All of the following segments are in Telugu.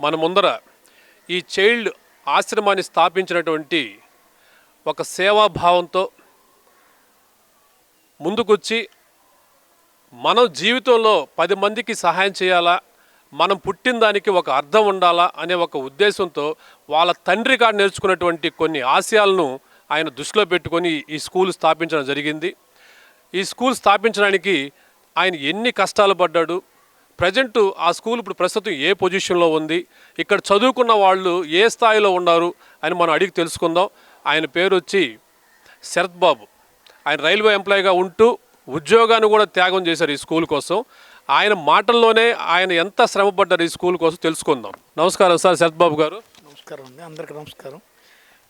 మన ముందర ఈ చైల్డ్ ఆశ్రమాన్ని స్థాపించినటువంటి ఒక సేవాభావంతో ముందుకొచ్చి మనం జీవితంలో 10 మందికి సహాయం చేయాలా, మనం పుట్టిన దానికి ఒక అర్థం ఉండాలా అనే ఒక ఉద్దేశంతో వాళ్ళ తండ్రి కాడ నేర్చుకున్నటువంటి కొన్ని ఆశయాలను ఆయన దృష్టిలో పెట్టుకొని ఈ స్కూల్ స్థాపించడం జరిగింది. ఈ స్కూల్ స్థాపించడానికి ఆయన ఎన్ని కష్టాలు పడ్డాడు, ప్రజెంట్ ఆ స్కూల్ ఇప్పుడు ప్రస్తుతం ఏ పొజిషన్లో ఉంది, ఇక్కడ చదువుకున్న వాళ్ళు ఏ స్థాయిలో ఉన్నారు అని మనం అడిగి తెలుసుకుందాం. ఆయన పేరు వచ్చి శరత్ బాబు. ఆయన రైల్వే ఎంప్లాయీగా ఉంటూ ఉద్యోగాన్ని కూడా త్యాగం చేశారు ఈ స్కూల్ కోసం. ఆయన మాటల్లోనే ఆయన ఎంత శ్రమపడ్డారు ఈ స్కూల్ కోసం తెలుసుకుందాం. నమస్కారం సార్ శరత్ బాబు గారు. నమస్కారం అండి, అందరికీ నమస్కారం.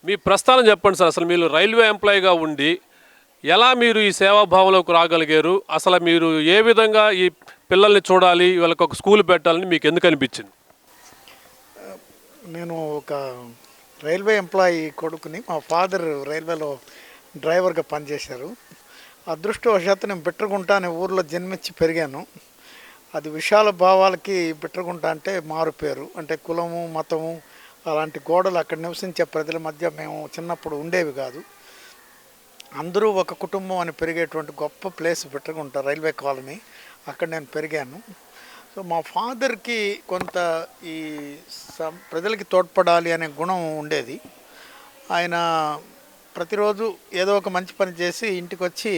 మీ ప్రస్థానం చెప్పండి సార్. అసలు మీరు రైల్వే ఎంప్లాయీగా ఉండి ఎలా మీరు ఈ సేవాభావంలోకి రాగలిగారు? అసలు మీరు ఏ విధంగా ఈ పిల్లల్ని చూడాలి, వీళ్ళకి ఒక స్కూల్ పెట్టాలని మీకు ఎందుకు అనిపించింది? నేను ఒక రైల్వే ఎంప్లాయీ కొడుకుని. మా ఫాదర్ రైల్వేలో డ్రైవర్గా పనిచేశారు. అదృష్టవశాత్తు నేను బిట్రగుంట అనే ఊర్లో జన్మించి పెరిగాను. అది విశాల భావాలకి బిట్రగుంట అంటే మారు పేరు. అంటే కులము, మతము అలాంటి గోడలు అక్కడ నివసించే ప్రజల మధ్య మేము చిన్నప్పుడు ఉండేవి కాదు. అందరూ ఒక కుటుంబం అని పెరిగేటువంటి గొప్ప ప్లేస్ బిట్రగుంట రైల్వే కాలనీ. అక్కడ నేను పెరిగాను. సో మా ఫాదర్కి కొంత ఈ ప్రజలకి తోడ్పడాలి అనే గుణం ఉండేది. ఆయన ప్రతిరోజు ఏదో ఒక మంచి పని చేసి ఇంటికి వచ్చి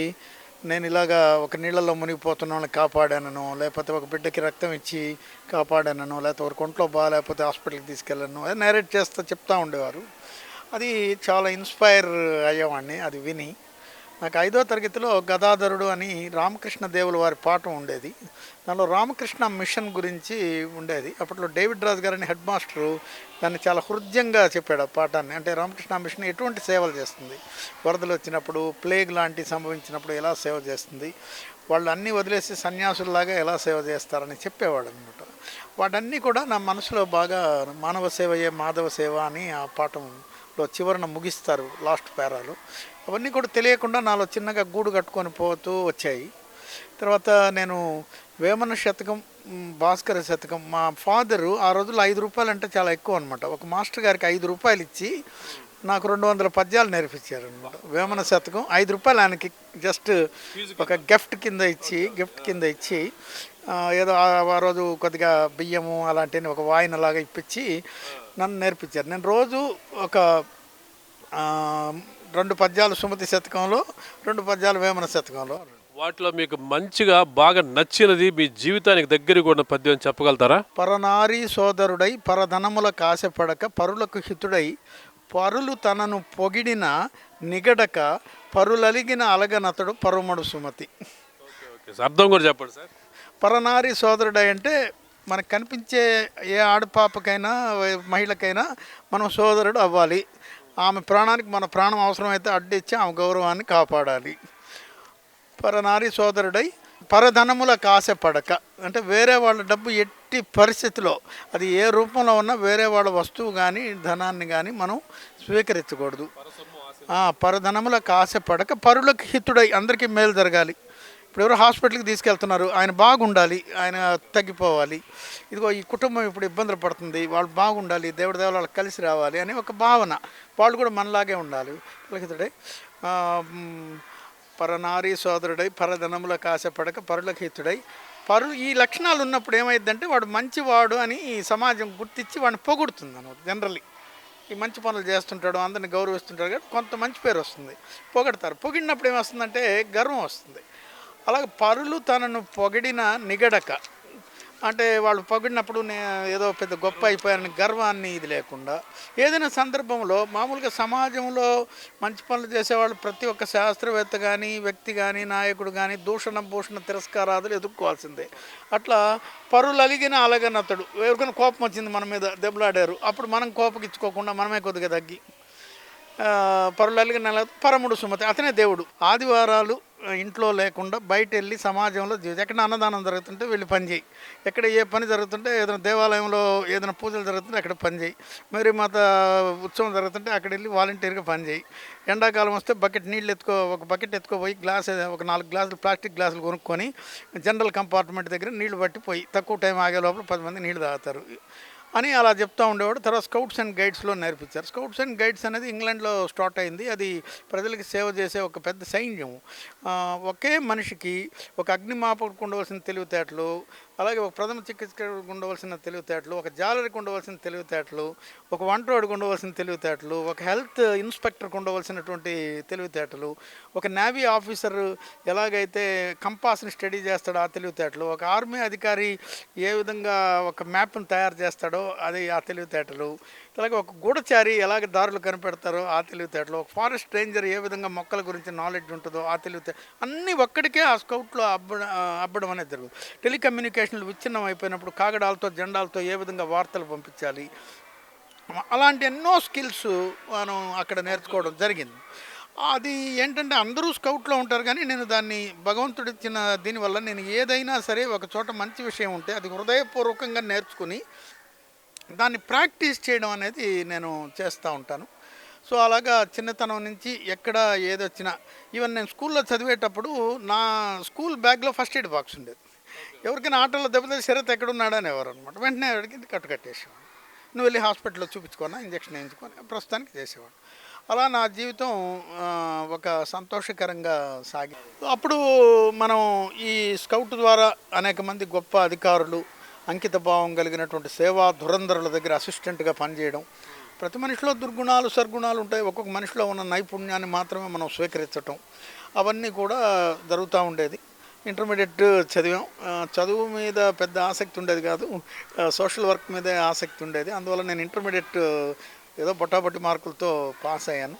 నేను ఇలాగా ఒక నీళ్ళల్లో మునిగిపోతున్న వాళ్ళని కాపాడానను, లేకపోతే ఒక బిడ్డకి రక్తం ఇచ్చి కాపాడానను, లేకపోతే ఒక కొంట్లో లేకపోతే హాస్పిటల్కి తీసుకెళ్ళాను, అది నేరేట్ చేస్తూ చెప్తూ ఉండేవారు. అది చాలా ఇన్స్పైర్ అయ్యేవాడిని అది విని. నాకు 5వ తరగతిలో గదాధరుడు అని రామకృష్ణ దేవుల వారి పాఠం ఉండేది. దానిలో రామకృష్ణ మిషన్ గురించి ఉండేది. అప్పట్లో డేవిడ్ రాజు గారని హెడ్ మాస్టరు దాన్ని చాలా హృదయంగా చెప్పాడు ఆ పాఠాన్ని. అంటే రామకృష్ణ మిషన్ ఎటువంటి సేవలు చేస్తుంది, వరదలు వచ్చినప్పుడు, ప్లేగ్ లాంటివి సంభవించినప్పుడు ఎలా సేవ చేస్తుంది, వాళ్ళు అన్నీ వదిలేసి సన్యాసుల్లాగా ఎలా సేవ చేస్తారని చెప్పేవాడు అనమాట. వాటన్నీ కూడా నా మనసులో బాగా మానవ సేవయే మాధవ సేవ అని ఆ పాఠంలో చివరన ముగిస్తారు లాస్ట్ పేరాలు. అవన్నీ కూడా తెలియకుండా నాలో చిన్నగా గూడు కట్టుకొని పోతూ వచ్చాయి. తర్వాత నేను వేమన శతకం, భాస్కర శతకం, మా ఫాదరు ఆ రోజుల్లో 5 రూపాయలు అంటే చాలా ఎక్కువ అనమాట. ఒక మాస్టర్ గారికి 5 రూపాయలు ఇచ్చి నాకు 200 పద్యాలు నేర్పించారు అనమాట. వేమన శతకం 5 రూపాయలు ఆయనకి జస్ట్ ఒక గిఫ్ట్ కింద ఇచ్చి ఏదో ఆ రోజు కొద్దిగా బియ్యము అలాంటివి ఒక వాయినలాగా ఇప్పించి నన్ను నేర్పించారు. నేను రోజు ఒక 2 పద్యాలు సుమతి శతకంలో, 2 పద్యాలు వేమన శతకంలో. వాటిలో మీకు మంచిగా బాగా నచ్చినది, మీ జీవితానికి దగ్గరగా ఉన్న పద్యం చెప్పగలుగుతారా? పరనారీ సోదరుడై పరధనముల కాశపడక పరులకు హితుడై పరులు తనను పొగిడిన నిగడక పరులలిగిన అలగనతడు పరుమడు సుమతి. అర్థం కూడా చెప్పండి సార్. పరనారీ సోదరుడై అంటే మనకు కనిపించే ఏ ఆడపాపకైనా మహిళకైనా మనం సోదరుడు అవ్వాలి. ఆమె ప్రాణానికి మన ప్రాణం అవసరమైతే అడ్డిచ్చి ఆమె గౌరవాన్ని కాపాడాలి. పరనారీ సోదరుడై పరధనముల కాశపడక అంటే వేరే వాళ్ళ డబ్బు ఎట్టి పరిస్థితిలో అది ఏ రూపంలో ఉన్నా వేరే వాళ్ళ వస్తువు కానీ ధనాన్ని కానీ మనం స్వీకరించకూడదు. పరధనముల కాశపడక పరులకు హితుడై అందరికీ మేలు జరగాలి. ఇప్పుడు ఎవరు హాస్పిటల్కి తీసుకెళ్తున్నారు, ఆయన బాగుండాలి, ఆయన తగ్గిపోవాలి. ఇదిగో ఈ కుటుంబం ఇప్పుడు ఇబ్బందులు పడుతుంది, వాళ్ళు బాగుండాలి, దేవుడి దేవుడు వాళ్ళకి కలిసి రావాలి అనే ఒక భావన. వాళ్ళు కూడా మనలాగే ఉండాలి. హితుడై పరనారీ సోదరుడై పరధనముల కాశపడక పరులకు హితుడై. ఈ లక్షణాలు ఉన్నప్పుడు ఏమైందంటే వాడు మంచివాడు అని సమాజం గుర్తించి వాడిని పొగుడుతుంది అన్నమాట. జనరల్లీ ఈ మంచి పనులు చేస్తుంటాడు, అందరిని గౌరవిస్తుంటాడు కాబట్టి కొంత మంచి పేరు వస్తుంది, పొగడతారు. పొగిడినప్పుడు ఏమొస్తుందంటే గర్వం వస్తుంది. అలాగే పరులు తనను పొగిడిన నిగడక అంటే వాళ్ళు పొగిడినప్పుడు ఏదో పెద్ద గొప్ప అయిపోయారని గర్వాన్ని ఇది లేకుండా ఏదైనా సందర్భంలో మామూలుగా సమాజంలో మంచి పనులు చేసేవాళ్ళు ప్రతి ఒక్క శాస్త్రవేత్త కానీ వ్యక్తి కానీ నాయకుడు కానీ భూషణ తిరస్కారాదులు ఎదుర్కోవాల్సిందే. అట్లా పరులు అలిగిన అలగనతడు. ఎవరికైనా కోపం వచ్చింది మన మీద, దెబ్బలాడారు, అప్పుడు మనం కోపకిచ్చుకోకుండా మనమే కొద్దిగా తగ్గి పరులు అలిగిన పరముడు సుమతి, అతనే దేవుడు. ఆదివారాలు ఇంట్లో లేకుండా బయట వెళ్ళి సమాజంలో ఎక్కడ అన్నదానం జరుగుతుంటే వెళ్ళి పని చేయి, ఎక్కడ ఏ పని జరుగుతుంటే ఏదైనా దేవాలయంలో ఏదైనా పూజలు జరుగుతుంటే అక్కడ పని చేయి, మరి మాత ఉత్సవం జరుగుతుంటే అక్కడ వెళ్ళి వాలంటీర్గా పని చేయి. ఎండాకాలం వస్తే ఒక బకెట్ ఎత్తుకోపోయి ఒక 4 గ్లాసులు ప్లాస్టిక్ గ్లాసులు కొనుక్కొని జనరల్ కంపార్ట్మెంట్ దగ్గర నీళ్లు పట్టిపోయి తక్కువ టైం ఆగే లోపల 10 మంది నీళ్లు తాగుతారు. అని అలా చెప్తూ ఉండేవాడు. తర్వాత స్కౌట్స్ అండ్ గైడ్స్లో నేర్పించారు. స్కౌట్స్ అండ్ గైడ్స్ అనేది ఇంగ్లాండ్లో స్టార్ట్ అయింది. అది ప్రజలకి సేవ చేసే ఒక పెద్ద సైన్యం. ఒకే మనిషికి ఒక అగ్నిమాపకుడికి ఉండవలసిన తెలివితేటలు, అలాగే ఒక ప్రథమ చికిత్సకుడికి ఉండవలసిన తెలివితేటలు, ఒక జాలరికి ఉండవలసిన తెలివితేటలు, ఒక వంటవాడికి ఉండవలసిన తెలివితేటలు, ఒక హెల్త్ ఇన్స్పెక్టర్కి ఉండవలసినటువంటి తెలివితేటలు, ఒక నేవీ ఆఫీసర్ ఎలాగైతే కంపాస్ని స్టడీ చేస్తాడో ఆ తెలివితేటలు, ఒక ఆర్మీ అధికారి ఏ విధంగా ఒక మ్యాప్ను తయారు చేస్తాడో అది ఆ తెలివితేటలు, అలాగే ఒక గూఢచారి ఎలాగ దారులు కనిపెడతారో ఆ తెలివితేటలు, ఒక ఫారెస్ట్ రేంజర్ ఏ విధంగా మొక్కల గురించి నాలెడ్జ్ ఉంటుందో ఆ తెలివితేటలు అన్నీ ఒక్కడికే ఆ స్కౌట్లో అబ్బడం అనేది జరుగుతుంది. టెలికమ్యూనికేషన్లు విచ్ఛిన్నం అయిపోయినప్పుడు కాగడాలతో జెండాలతో ఏ విధంగా వార్తలు పంపించాలి, అలాంటి ఎన్నో స్కిల్స్ మనం అక్కడ నేర్చుకోవడం జరిగింది. అది ఏంటంటే అందరూ స్కౌట్లో ఉంటారు, కానీ నేను దాన్ని భగవంతుడు ఇచ్చిన దీనివల్ల నేను ఏదైనా సరే ఒక చోట మంచి విషయం ఉంటే అది హృదయపూర్వకంగా నేర్చుకుని దాన్ని ప్రాక్టీస్ చేయడం అనేది నేను చేస్తూ ఉంటాను. సో అలాగా చిన్నతనం నుంచి ఎక్కడ ఏదొచ్చినా, ఈవెన్ నేను స్కూల్లో చదివేటప్పుడు నా స్కూల్ బ్యాగ్లో ఫస్ట్ ఎయిడ్ బాక్స్ ఉండేది. ఎవరికైనా ఆటోలో దెబ్బతే శరత్ ఎక్కడున్నాడు అనేవారు అనమాట. వెంటనే అడిగి కట్టేసేవాడు. నువ్వు వెళ్ళి హాస్పిటల్లో చూపించుకున్నా, ఇంజక్షన్ వేయించుకొని ప్రస్తుతానికి చేసేవాడు. అలా నా జీవితం ఒక సంతోషకరంగా సాగి, అప్పుడు మనం ఈ స్కౌట్ ద్వారా అనేక మంది గొప్ప అధికారులు, అంకిత భావం కలిగినటువంటి సేవా ధురంధరుల దగ్గర అసిస్టెంట్గా పనిచేయడం. ప్రతి మనిషిలో దుర్గుణాలు సద్గుణాలు ఉంటాయి. ఒక్కొక్క మనిషిలో ఉన్న నైపుణ్యాన్ని మాత్రమే మనం స్వీకరించటం అవన్నీ కూడా జరుగుతూ ఉండేది. ఇంటర్మీడియట్ చదివాం. చదువు మీద పెద్ద ఆసక్తి ఉండేది కాదు, సోషల్ వర్క్ మీదే ఆసక్తి ఉండేది. అందువల్ల నేను ఇంటర్మీడియట్ ఏదో బొట్టాబొట్టి మార్కులతో పాస్ అయ్యాను.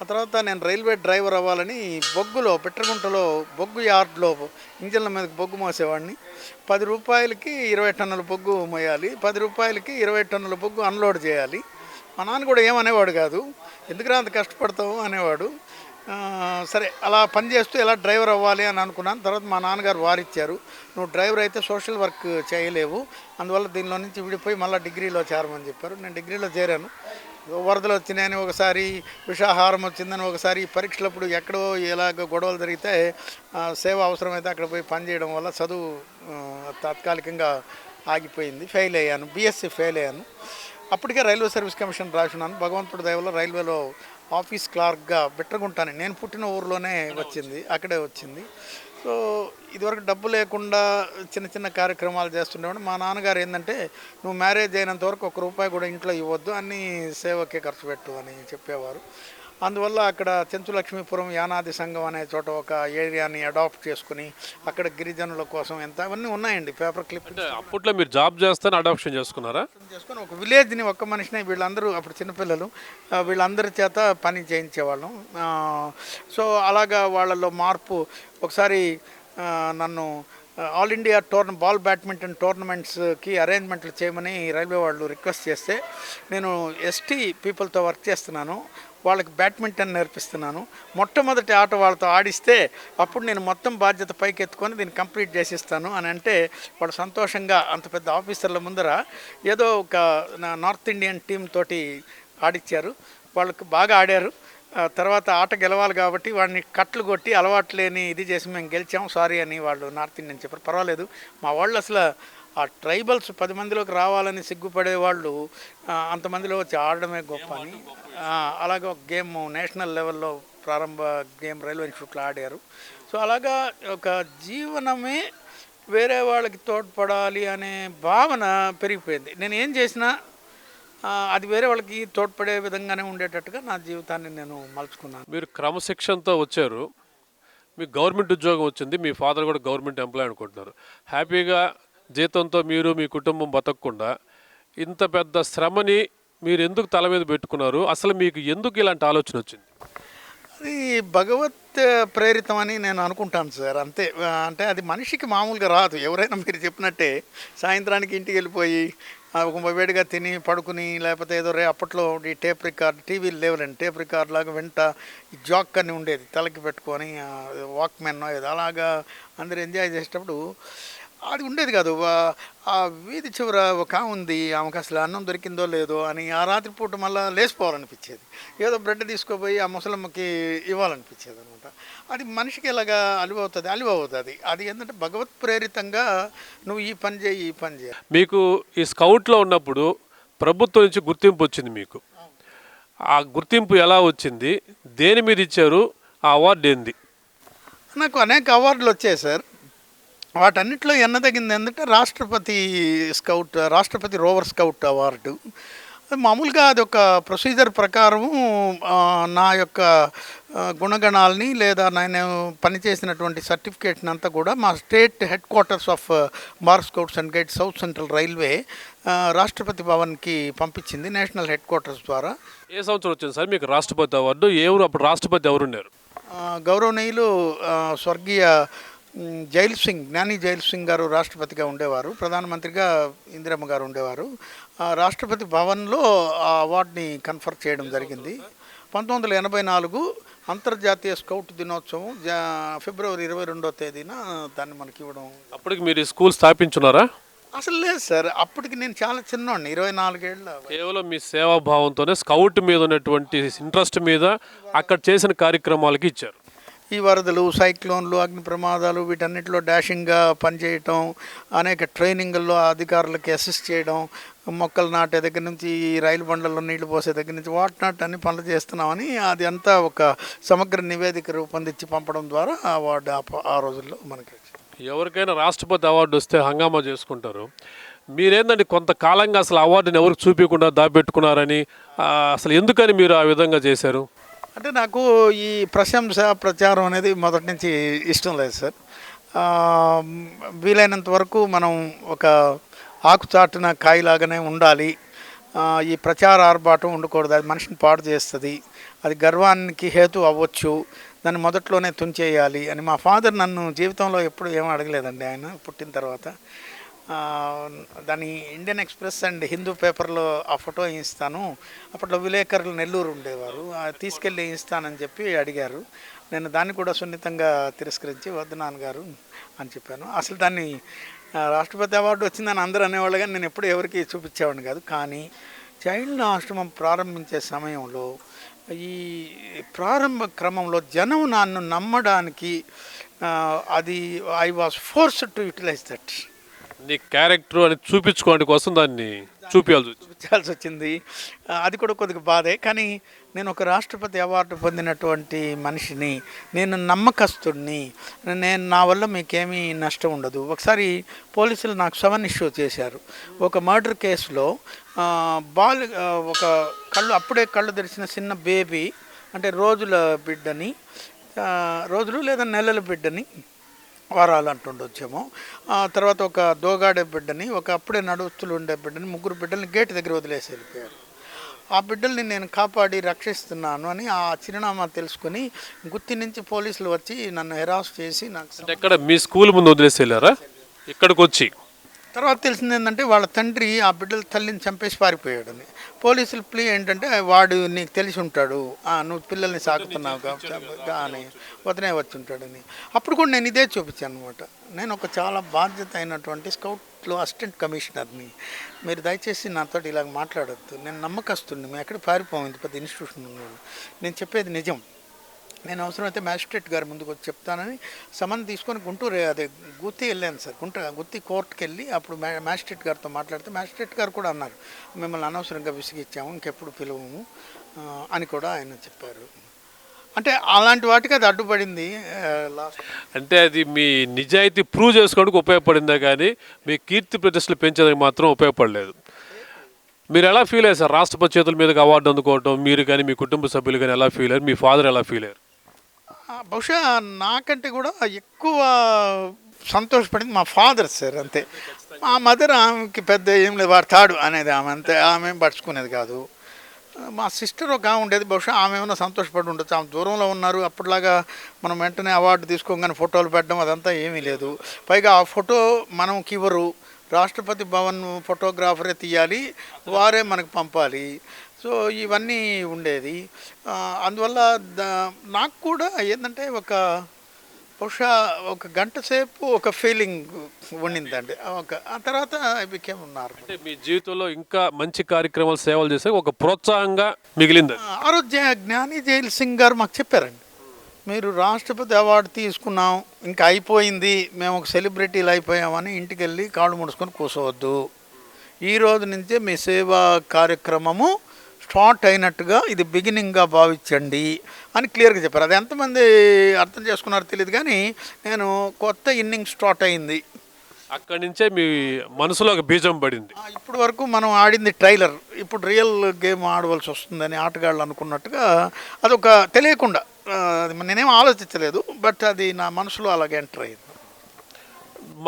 ఆ తర్వాత నేను రైల్వే డ్రైవర్ అవ్వాలని బొగ్గులో పిట్రగుంటలో బొగ్గు యార్డ్లో ఇంజన్ల మీదకి బొగ్గు మోసేవాడిని. 10 రూపాయలకి 20 టన్నుల బొగ్గు మోయాలి, 10 రూపాయలకి 20 టన్నుల బొగ్గు అన్లోడ్ చేయాలి. మా నాన్న కూడా ఏమనేవాడు కాదు, ఎందుకురా అంత కష్టపడతావు అనేవాడు. సరే అలా పనిచేస్తూ ఎలా డ్రైవర్ అవ్వాలి అని అనుకున్నాను. తర్వాత మా నాన్నగారు వారిచ్చారు, నువ్వు డ్రైవర్ అయితే సోషల్ వర్క్ చేయలేవు, అందువల్ల దీనిలో నుంచి విడిపోయి మళ్ళీ డిగ్రీలో చేరమని చెప్పారు. నేను డిగ్రీలో చేరాను. వరదలు వచ్చినాయని ఒకసారి, విషాహారం వచ్చిందని ఒకసారి, పరీక్షలప్పుడు ఎక్కడో ఇలాగ గొడవలు జరిగితే సేవ అవసరమైతే అక్కడ పోయి పనిచేయడం వల్ల చదువు తాత్కాలికంగా ఆగిపోయింది. ఫెయిల్ అయ్యాను, బీఎస్సీ ఫెయిల్ అయ్యాను. అప్పటికే రైల్వే సర్వీస్ కమిషన్ రాసినాను. భగవంతుడి దయవల్ల రైల్వేలో ఆఫీస్ క్లార్క్గా బిట్రగుంటాను. నేను పుట్టిన ఊర్లోనే వచ్చింది, అక్కడే వచ్చింది. సో ఇదివరకు డబ్బు లేకుండా చిన్న చిన్న కార్యక్రమాలు చేస్తుండేవాడు. మా నాన్నగారు ఏంటంటే, నువ్వు మ్యారేజ్ అయినంత వరకు ₹1 కూడా ఇంట్లో ఇవ్వద్దు, అన్నీ సేవకే ఖర్చు పెట్టు అని చెప్పేవారు. అందువల్ల అక్కడ చెంచులక్ష్మీపురం యానాది సంఘం అనే చోట ఒక ఏరియాని అడాప్ట్ చేసుకుని అక్కడ గిరిజనుల కోసం ఎంత అవన్నీ ఉన్నాయండి. పేపర్ క్లిప్ అంటే అప్పట్లో మీరు జాబ్ చేస్తాను అడాప్షన్ చేసుకున్నారా? చేసుకొని ఒక విలేజ్ని ఒక్క మనిషిని వీళ్ళందరూ అప్పుడు చిన్నపిల్లలు వీళ్ళందరి చేత పని చేయించేవాళ్ళం. సో అలాగా వాళ్ళలో మార్పు. ఒకసారి నన్ను ఆల్ ఇండియా బాల్ బ్యాడ్మింటన్ టోర్నమెంట్స్కి అరేంజ్మెంట్లు చేయమని రైల్వే వాళ్ళు రిక్వెస్ట్ చేస్తే, నేను ఎస్టీ పీపుల్తో వర్క్ చేస్తున్నాను, వాళ్ళకి బ్యాడ్మింటన్ నేర్పిస్తున్నాను, మొట్టమొదటి ఆట వాళ్ళతో ఆడిస్తే అప్పుడు నేను మొత్తం బాధ్యత పైకి ఎత్తుకొని దీన్ని కంప్లీట్ చేసిస్తాను అని అంటే, వాళ్ళు సంతోషంగా అంత పెద్ద ఆఫీసర్ల ముందర ఏదో ఒక నార్త్ ఇండియన్ టీం తోటి ఆడిచ్చారు. వాళ్ళకి బాగా ఆడారు. తర్వాత ఆట గెలవాలి కాబట్టి వాడిని కట్లు కొట్టి అలవాటు లేని ఇది చేసి మేము గెలిచాం, సారీ అని వాళ్ళు నార్త్ ఇండియన్ చెప్పారు. పర్వాలేదు, మా వాళ్ళు అసలు ఆ ట్రైబల్స్ 10 మందిలోకి రావాలని సిగ్గుపడే వాళ్ళు అంతమందిలో వచ్చి ఆడడమే గొప్ప అని. అలాగే ఒక గేమ్ నేషనల్ లెవెల్లో ప్రారంభ గేమ్ రైల్వే ఇన్స్టిట్యూట్లో ఆడారు. సో అలాగా ఒక జీవనమే వేరే వాళ్ళకి తోడ్పడాలి అనే భావన పెరిగిపోయింది. నేను ఏం చేసినా అది వేరే వాళ్ళకి తోడ్పడే విధంగానే ఉండేటట్టుగా నా జీవితాన్ని నేను మలుచుకున్నాను. మీరు క్రమశిక్షణతో వచ్చారు, మీకు గవర్నమెంట్ ఉద్యోగం వచ్చింది, మీ ఫాదర్ కూడా గవర్నమెంట్ ఎంప్లాయ్ అనుకుంటున్నారు. హ్యాపీగా జీతంతో మీరు మీ కుటుంబం బతకకుండా ఇంత పెద్ద శ్రమని మీరు ఎందుకు తల మీద పెట్టుకున్నారు? అసలు మీకు ఎందుకు ఇలాంటి ఆలోచన వచ్చింది? అది భగవత్ ప్రేరితం అని నేను అనుకుంటాను సార్, అంతే. అంటే అది మనిషికి మామూలుగా రాదు. ఎవరైనా మీరు చెప్పినట్టే సాయంత్రానికి ఇంటికి వెళ్ళిపోయి ఒక వేడిగా తిని పడుకుని, లేకపోతే ఏదో అప్పట్లో ఈ టేప్ రికార్డ్, టీవీలు లేవులండి, టేప్ రికార్డ్ లాగా వెంట ఈ జాక్ అని ఉండేది తలకి పెట్టుకొని, వాక్మెన్ ఏదో అలాగా అందరు ఎంజాయ్ చేసేటప్పుడు అది ఉండేది కాదు. ఆ వీధి చివర ఒక ఉంది, ఆమెకు అసలు అన్నం దొరికిందో లేదో అని ఆ రాత్రిపూట మళ్ళీ లేచిపోవాలనిపించేది. ఏదో బ్రెడ్ తీసుకుపోయి ఆ ముసలమ్మకి ఇవ్వాలనిపించేది అనమాట. అది మనిషికి ఎలాగా అలివవుతుంది. అది ఏంటంటే భగవత్ ప్రేరితంగా నువ్వు ఈ పని చేయి, ఈ పని చేయాలి. మీకు ఈ స్కౌట్లో ఉన్నప్పుడు ప్రభుత్వం నుంచి గుర్తింపు వచ్చింది మీకు. ఆ గుర్తింపు ఎలా వచ్చింది, దేని మీద ఇచ్చారు, ఆ అవార్డు ఏంది? నాకు అనేక అవార్డులు వచ్చాయి సార్. వాటన్నిటిలో ఎన్నదగింది ఏంటంటే రాష్ట్రపతి రోవర్ స్కౌట్ అవార్డు. మామూలుగా అది ఒక ప్రొసీజర్ ప్రకారము నా యొక్క గుణగణాలని లేదా నేను పనిచేసినటువంటి సర్టిఫికేట్ని అంతా కూడా మా state head quarters of bar scouts and guides south central railway రాష్ట్రపతి భవన్కి పంపించింది నేషనల్ హెడ్ క్వార్టర్స్ ద్వారా. ఏ సంవత్సరం వచ్చింది సార్ మీకు రాష్ట్రపతి అవార్డు? ఎవరు అప్పుడు రాష్ట్రపతి ఎవరున్నారు? గౌరవనీయులు స్వర్గీయ జ్ఞాని జైల్ సింగ్ గారు రాష్ట్రపతిగా ఉండేవారు. ప్రధానమంత్రిగా ఇందిరమ్మ గారు ఉండేవారు. రాష్ట్రపతి భవన్లో ఆ అవార్డుని కన్ఫర్ చేయడం జరిగింది. 1984 అంతర్జాతీయ స్కౌట్ దినోత్సవం ఫిబ్రవరి 22వ తేదీన దాన్ని మనకి ఇవ్వడం. అప్పటికి మీరు స్కూల్ స్థాపించున్నారా? అసలు లేదు సార్, అప్పటికి నేను చాలా చిన్నోడిని, 24 ఏళ్ళ. కేవలం మీ సేవాభావంతోనే స్కౌట్ మీద ఉన్నటువంటి ఇంట్రెస్ట్ మీద అక్కడ చేసిన కార్యక్రమాలకి ఇచ్చారు. ఈ వరదలు, సైక్లోన్లు, అగ్ని ప్రమాదాలు వీటన్నిటిలో డాషింగ్గా పనిచేయటం, అనేక ట్రైనింగుల్లో అధికారులకి అసిస్ట్ చేయడం, మొక్కలు నాటే దగ్గర నుంచి రైలు బండ్లలో నీళ్లు పోసే దగ్గర నుంచి వాట్ అన్ని పనులు చేస్తున్నామని అది అంతా ఒక సమగ్ర నివేదిక రూపొందించి పంపడం ద్వారా ఆ అవార్డు ఆ రోజుల్లో మనకి. ఎవరికైనా రాష్ట్రపతి అవార్డు వస్తే హంగామా చేసుకుంటారు. మీరేందండి కొంతకాలంగా అసలు అవార్డుని ఎవరికి చూపించకుండా దాపెట్టుకున్నారని, అసలు ఎందుకని మీరు ఆ విధంగా చేశారు? అంటే నాకు ఈ ప్రశంస ప్రచారం అనేది మొదటి నుంచి ఇష్టం లేదు సార్. వీలైనంత వరకు మనం ఒక ఆకుచాటున కాయలాగానే ఉండాలి. ఈ ప్రచార ఆర్భాటం ఉండకూడదు, అది మనిషిని పాడు చేస్తుంది, అది గర్వానికి హేతు అవ్వచ్చు, దాన్ని మొదట్లోనే తుంచేయాలి అని మా ఫాదర్ నన్ను జీవితంలో ఎప్పుడు ఏమీ అడగలేదండి. ఆయన పుట్టిన తర్వాత దాని ఇండియన్ ఎక్స్ప్రెస్ అండ్ హిందూ పేపర్లో ఆ ఫోటో వేయిస్తాను, అప్పట్లో విలేకరులు నెల్లూరు ఉండేవారు, తీసుకెళ్ళి వేయిస్తానని చెప్పి అడిగారు. నేను దాన్ని కూడా సున్నితంగా తిరస్కరించి వద్దు నాన్నగారు అని చెప్పాను. అసలు దాన్ని రాష్ట్రపతి అవార్డు వచ్చిందని అందరూ అనేవాళ్ళు, కానీ నేను ఎప్పుడు ఎవరికి చూపించేవాడిని కాదు. కానీ చైల్డ్ ఆశ్రమం ప్రారంభించే సమయంలో ఈ ప్రారంభ క్రమంలో జనం నన్ను నమ్మడానికి అది I was forced to utilize that. నీ క్యారెక్టర్ అని చూపించుకోవడం కోసం దాన్ని చూపించాల్సి వచ్చింది. అది కూడా కొద్దిగా బాధే. కానీ నేను ఒక రాష్ట్రపతి అవార్డు పొందినటువంటి మనిషిని, నేను నమ్మకస్తుడిని, నా వల్ల మీకేమీ నష్టం ఉండదు. ఒకసారి పోలీసులు నాకు సమన్ ఇష్యూ చేశారు. ఒక మర్డర్ కేసులో ఒక అప్పుడే కళ్ళు తెరిచిన చిన్న బేబీ, అంటే రోజులు లేదా నెలల బిడ్డని, వారాలు అంటుండొచ్చేమో, తర్వాత ఒక దోగాడే బిడ్డని, ఒక అప్పుడే నడుస్తులు ఉండే బిడ్డని, 3 బిడ్డల్ని గేట్ దగ్గర వదిలేసి వెళ్ళిపోయారు. ఆ బిడ్డల్ని నేను కాపాడి రక్షిస్తున్నాను అని ఆ చిరునామా తెలుసుకుని గుత్తి నుంచి పోలీసులు వచ్చి నన్ను హెరాస్ చేసి నాకు ఎక్కడ మీ స్కూల్ ముందు వదిలేసి వెళ్ళారా? ఇక్కడికి వచ్చి తర్వాత తెలిసింది ఏంటంటే వాళ్ళ తండ్రి ఆ బిడ్డల తల్లిని చంపేసి పారిపోయాడని. పోలీసులు ప్లీ ఏంటంటే వాడు నీకు తెలిసి ఉంటాడు, నువ్వు పిల్లల్ని సాకుతున్నావు కానీ వదిలే వచ్చి ఉంటాడని. అప్పుడు కూడా నేను ఇదే చూపించాను అనమాట. నేను ఒక చాలా బాధ్యత అయినటువంటి స్కౌట్లో అసిస్టెంట్ కమిషనర్ని, మీరు దయచేసి నాతో ఇలాగ మాట్లాడద్దు, నేను నమ్మకస్తుడిని, మేము ఎక్కడ పారిపోయింది పెద్ద ఇన్స్టిట్యూషన్ ఉన్నాడు, నేను చెప్పేది నిజం, నేను అవసరమైతే మ్యాజిస్ట్రేట్ గారి ముందుకు వచ్చి చెప్తానని సమన్ తీసుకొని గుత్తి వెళ్ళాను సార్. గుత్తి కోర్టుకి వెళ్ళి అప్పుడు మ్యాజిస్ట్రేట్ గారితో మాట్లాడితే మ్యాజిస్ట్రేట్ గారు కూడా అన్నారు, మిమ్మల్ని అనవసరంగా విసిగిచ్చాము, ఇంకెప్పుడు పిలువము అని కూడా ఆయన చెప్పారు. అంటే అలాంటి వాటికి అది అడ్డుపడింది. అంటే అది మీ నిజాయితీ ప్రూవ్ చేసుకోవడానికి ఉపయోగపడిందా, కానీ మీ కీర్తి ప్రతిష్టలు పెంచేందుకు మాత్రం ఉపయోగపడలేదు. మీరు ఎలా ఫీల్ అయ్యారు సార్ రాష్ట్రపతి చేతుల మీదకి అవార్డు అందుకోవటం? మీరు కానీ మీ కుటుంబ సభ్యులు కానీ ఎలా ఫీల్ అయ్యారు? మీ ఫాదర్ ఎలా ఫీల్ అయ్యారు? బహుశా నాకంటే కూడా ఎక్కువ సంతోషపడింది మా ఫాదర్ సార్. అంతే. మా మదర్ ఆమెకి పెద్ద ఏం లేదు, వాడు తాడు అనేది ఆమె, అంతే, ఆమె ఏం పడుచుకునేది కాదు. మా సిస్టర్ ఒక ఉండేది, బహుశా ఆమె ఏమైనా సంతోషపడి ఉండొచ్చు. ఆమె దూరంలో ఉన్నారు, అప్పటిలాగా మనం వెంటనే అవార్డు తీసుకోగానే ఫోటోలు పెట్టడం అదంతా ఏమీ లేదు. పైగా ఆ ఫోటో మనకి ఇవ్వరు, రాష్ట్రపతి భవన్ ఫోటోగ్రాఫరే తీయాలి, వారే మనకు పంపాలి. సో ఇవన్నీ ఉండేది. అందువల్ల నాకు కూడా ఏంటంటే బహుశా ఒక గంట సేపు ఒక ఫీలింగ్ ఉండిందండి. ఆ తర్వాత బికేమ్ ఉన్నారు. అంటే మీ జీవితంలో ఇంకా మంచి కార్యక్రమాలు, సేవలు చేసే ఒక ప్రోత్సాహంగా మిగిలింది. ఆ రోజు జ్ఞాని జైల్ సింగ్ గారు మాకు చెప్పారండి, మీరు రాష్ట్రపతి అవార్డు తీసుకున్నాం, ఇంకా అయిపోయింది, మేము ఒక సెలబ్రిటీలు అయిపోయామని ఇంటికి వెళ్ళి కాళ్ళు ముడుచుకొని కూర్చోవద్దు, ఈ రోజు నుంచే మీ సేవా కార్యక్రమము స్టార్ట్ అయినట్టుగా ఇది బిగినింగ్గా భావించండి అని క్లియర్గా చెప్పారు. అది ఎంతమంది అర్థం చేసుకున్నారో తెలియదు, కానీ నేను కొత్త ఇన్నింగ్ స్టార్ట్ అయింది. అక్కడి నుంచే మీ మనసులో ఒక బీజం పడింది. ఇప్పటి వరకు మనం ఆడింది ట్రైలర్, ఇప్పుడు రియల్ గేమ్ ఆడవలసి వస్తుందని ఆటగాళ్ళు అనుకున్నట్టుగా అదొక తెలియకుండా అది నేనేం ఆలోచించలేదు, బట్ అది నా మనసులో అలాగే ఎంటర్ అయింది.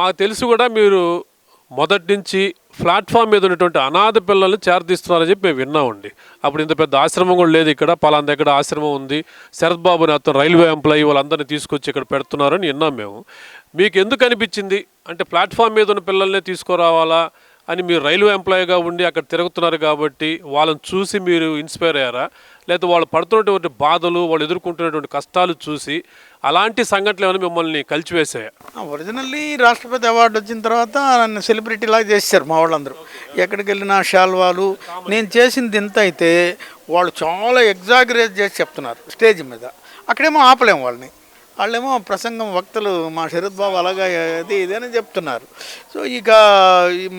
మాకు తెలిసి కూడా మీరు మొదటి నుంచి ప్లాట్ఫామ్ మీద ఉన్నటువంటి అనాథ పిల్లల్ని చేరదీస్తున్నారని చెప్పి మేము విన్నామండి. అప్పుడు ఇంత పెద్ద ఆశ్రమం కూడా లేదు ఇక్కడ, పలానా దగ్గర ఆశ్రమం ఉంది, శరత్ బాబు అని అతను రైల్వే ఎంప్లాయీ వాళ్ళందరినీ తీసుకొచ్చి ఇక్కడ పెడుతున్నారని విన్నాం మేము. మీకు ఎందుకు అనిపించింది అంటే ప్లాట్ఫామ్ మీద ఉన్న పిల్లల్నే తీసుకురావాలా అని? మీరు రైల్వే ఎంప్లాయీగా ఉండి అక్కడ తిరుగుతున్నారు కాబట్టి వాళ్ళని చూసి మీరు ఇన్స్పైర్ అయ్యారా, లేకపోతే వాళ్ళు పడుతున్నటువంటి బాధలు, వాళ్ళు ఎదుర్కొంటున్నటువంటి కష్టాలు చూసి అలాంటి సంఘటనలు ఏమైనా మిమ్మల్ని కలిచివేసాయా? ఒరిజినల్లీ రాష్ట్రపతి అవార్డు వచ్చిన తర్వాత నన్ను సెలబ్రిటీలాగా చేశారు మా వాళ్ళందరూ. ఎక్కడికి వెళ్ళినా షాల్వాలు, నేను చేసింది ఇంత అయితే వాళ్ళు చాలా ఎగ్జాగరేట్ చేసి చెప్తున్నారు స్టేజ్ మీద. అక్కడేమో ఆపలేము వాళ్ళని, వాళ్ళేమో ప్రసంగం వక్తలు మా శరత్ బాబు అలాగా అది ఇదని చెప్తున్నారు. సో ఇక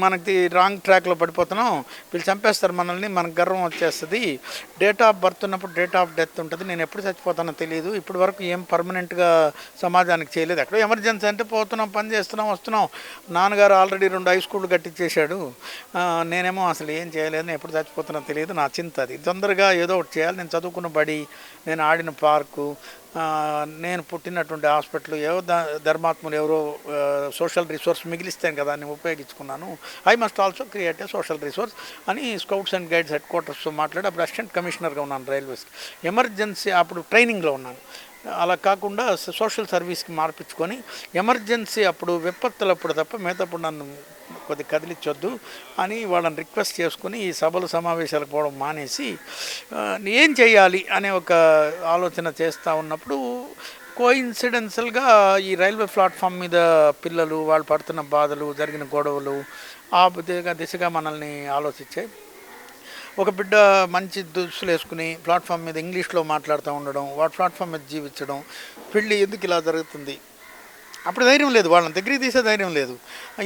మనకి రాంగ్ ట్రాక్లో పడిపోతున్నాం, వీళ్ళు చంపేస్తారు మనల్ని, మనకు గర్వం వచ్చేస్తుంది. డేట్ ఆఫ్ బర్త్ ఉన్నప్పుడు డేట్ ఆఫ్ డెత్ ఉంటుంది, నేను ఎప్పుడు చచ్చిపోతానో తెలియదు, ఇప్పటి వరకు ఏం పర్మనెంట్గా సమాజానికి చేయలేదు, ఎక్కడో ఎమర్జెన్సీ అంటే పోతున్నాం, పని చేస్తున్నాం, వస్తున్నాం. నాన్నగారు ఆల్రెడీ 2 హై స్కూళ్ళు కట్టించేశాడు, నేనేమో అసలు ఏం చేయలేదు, నేను ఎప్పుడు చచ్చిపోతానో తెలియదు, నా చింత అది. తొందరగా ఏదో ఒకటి చేయాలి, నేను చదువుకున్న బడి, నేను ఆడిన పార్కు, నేను పుట్టినటువంటి హాస్పిటల్, ఏవో ధర్మాత్ములు ఎవరో సోషల్ రిసోర్స్ మిగిలిస్తాను కదా అని ఉపయోగించుకున్నాను. I must also create a social resource అని స్కౌట్స్ అండ్ గైడ్స్ హెడ్ క్వార్టర్స్తో మాట్లాడి అప్పుడు అసిస్టెంట్ కమిషనర్గా ఉన్నాను రైల్వేస్కి. ఎమర్జెన్సీ అప్పుడు ట్రైనింగ్లో ఉన్నాను. అలా కాకుండా సోషల్ సర్వీస్కి మార్పించుకొని ఎమర్జెన్సీ అప్పుడు విపత్తులప్పుడు తప్ప మిగతాప్పుడు నన్ను కొద్ది కదిలించొద్దు అని వాళ్ళని రిక్వెస్ట్ చేసుకుని ఈ సభలు సమావేశాలకు పోవడం మానేసి ఏం చేయాలి అనే ఒక ఆలోచన చేస్తూ ఉన్నప్పుడు కోఇన్సిడెన్షియల్గా ఈ రైల్వే ప్లాట్ఫామ్ మీద పిల్లలు వాళ్ళు పడుతున్న బాధలు, జరిగిన గొడవలు ఆ దిశగా మనల్ని ఆలోచించాయి. ఒక బిడ్డ మంచి దుస్తులు వేసుకుని ప్లాట్ఫామ్ మీద ఇంగ్లీష్లో మాట్లాడుతూ ఉండడం, వాడు ప్లాట్ఫామ్ మీద జీవించడం, పెళ్ళి ఎందుకు ఇలా జరుగుతుంది, అప్పుడు ధైర్యం లేదు, వాళ్ళని దగ్గరికి తీసే ధైర్యం లేదు.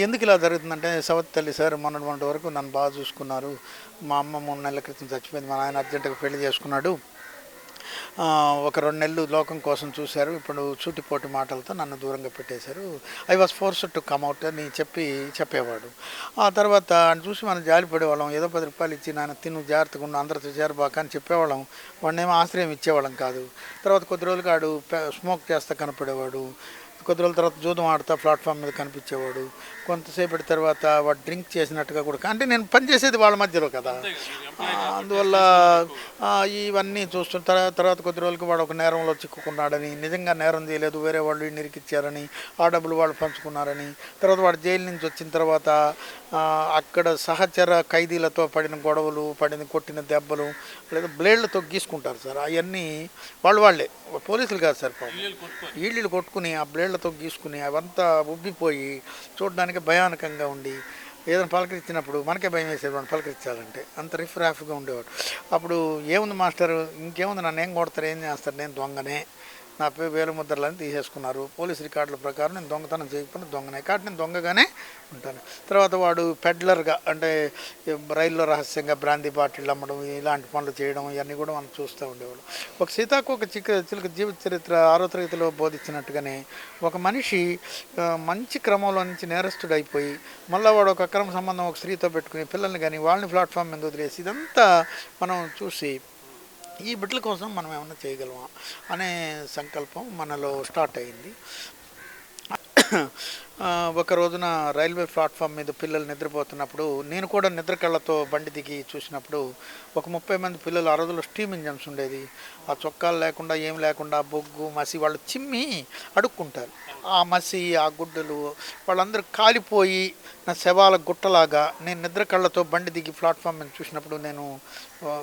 ఎందుకు ఇలా జరుగుతుందంటే సవతి తల్లి సార్ మొన్నటి వరకు నన్ను బాగా చూసుకున్నారు, మా అమ్మ 3 నెలల క్రితం చచ్చిపోయింది, మా నాయన అర్జెంటుగా పెళ్లి చేసుకున్నాడు, ఒక 2 నెలలు లోకం కోసం చూశారు, ఇప్పుడు సూటిపోటి మాటలతో నన్ను దూరంగా పెట్టేశారు, I was forced to come out అని చెప్పేవాడు. ఆ తర్వాత ఆయన చూసి మనం జాలిపడేవాళ్ళం, ఏదో 10 రూపాయలు ఇచ్చి నాన్న తిను జాగ్రత్తగా ఉన్న అందరితో చేరబాక అని చెప్పేవాళ్ళం, వాడినేమో ఆశ్రయం ఇచ్చేవాళ్ళం కాదు. తర్వాత కొద్ది రోజులు ఆడు స్మోక్ చేస్తా కనపడేవాడు, కొద్ది రోజుల తర్వాత జూదం ఆడుతా ప్లాట్ఫామ్ మీద కనిపించేవాడు, కొంతసేపటి తర్వాత వాడు డ్రింక్ చేసినట్టుగా కూడా, అంటే నేను పనిచేసేది వాళ్ళ మధ్యలో కదా, అందువల్ల ఇవన్నీ చూస్తున్న తర్వాత కొద్ది రోజులకి వాడు ఒక నేరంలో చిక్కుకున్నాడని, నిజంగా నేరం చేయలేదు, వేరే వాళ్ళు నిరికిచ్చారని, ఆ డబ్బులు వాళ్ళు పంచుకున్నారని, తర్వాత వాడు జైలు నుంచి వచ్చిన తర్వాత అక్కడ సహచర ఖైదీలతో పడిన గొడవలు, కొట్టిన దెబ్బలు, లేదా బ్లేడ్లతో గీసుకుంటారు సార్, అవన్నీ వాళ్ళే పోలీసులు కాదు సార్, వీళ్ళు కొట్టుకుని ఆ బ్లేడ్లతో గీసుకుని అవంతా ఉబ్బిపోయి చూడడానికి భయానకంగా ఉండి ఏదైనా పలకరించినప్పుడు మనకే భయం వేసేది వాడిని పలకరించాలంటే, అంత రిఫ్రాఫ్గా ఉండేవాడు. అప్పుడు ఏముంది మాస్టర్, ఇంకేముంది, నన్ను ఏం కొడతారు, ఏం చేస్తారు, నేను దొంగనే, నా పేరు వేలు ముద్రలని తీసేసుకున్నారు, పోలీసు రికార్డుల ప్రకారం నేను దొంగతనం చేయకపోతే దొంగనే, కాబట్టి నేను దొంగగానే ఉంటాను. తర్వాత వాడు పెడ్లర్గా, అంటే రైల్లో రహస్యంగా బ్రాందీ బాటిల్ అమ్మడం, ఇలాంటి పనులు చేయడం, ఇవన్నీ కూడా మనం చూస్తూ ఉండేవాడు. ఒక సీతాకోక చిలుక జీవిత చరిత్ర 6వ తరగతిలో బోధించినట్టుగానే ఒక మనిషి మంచి క్రమంలో నుంచి నేరస్తుడు అయిపోయి మళ్ళీ వాడు ఒక అక్రమ సంబంధం ఒక స్త్రీతో పెట్టుకుని పిల్లల్ని కానీ వాళ్ళని ప్లాట్ఫామ్ మీద వదిలేసి ఇదంతా మనం చూసి ఈ బిడ్డల కోసం మనం ఏమన్నా చేయగలమా అనే సంకల్పం మనలో స్టార్ట్ అయింది. ఒక రోజున రైల్వే ప్లాట్ఫామ్ మీద పిల్లలు నిద్రపోతున్నప్పుడు నేను కూడా నిద్ర కళ్ళతో బండి దిగి చూసినప్పుడు ఒక 30 మంది పిల్లలు, ఆ రోజుల్లో స్టీమ్ ఇంజన్స్ ఉండేది, ఆ చొక్కాలు లేకుండా ఏం లేకుండా బొగ్గు మసి వాళ్ళు చిమ్మి అడుక్కుంటారు, ఆ మసి ఆ గుడ్డలు వాళ్ళందరూ కాలిపోయి నా శవాల గుట్టలాగా నేను నిద్ర కళ్ళతో బండి దిగి ప్లాట్ఫామ్ మీద చూసినప్పుడు నేను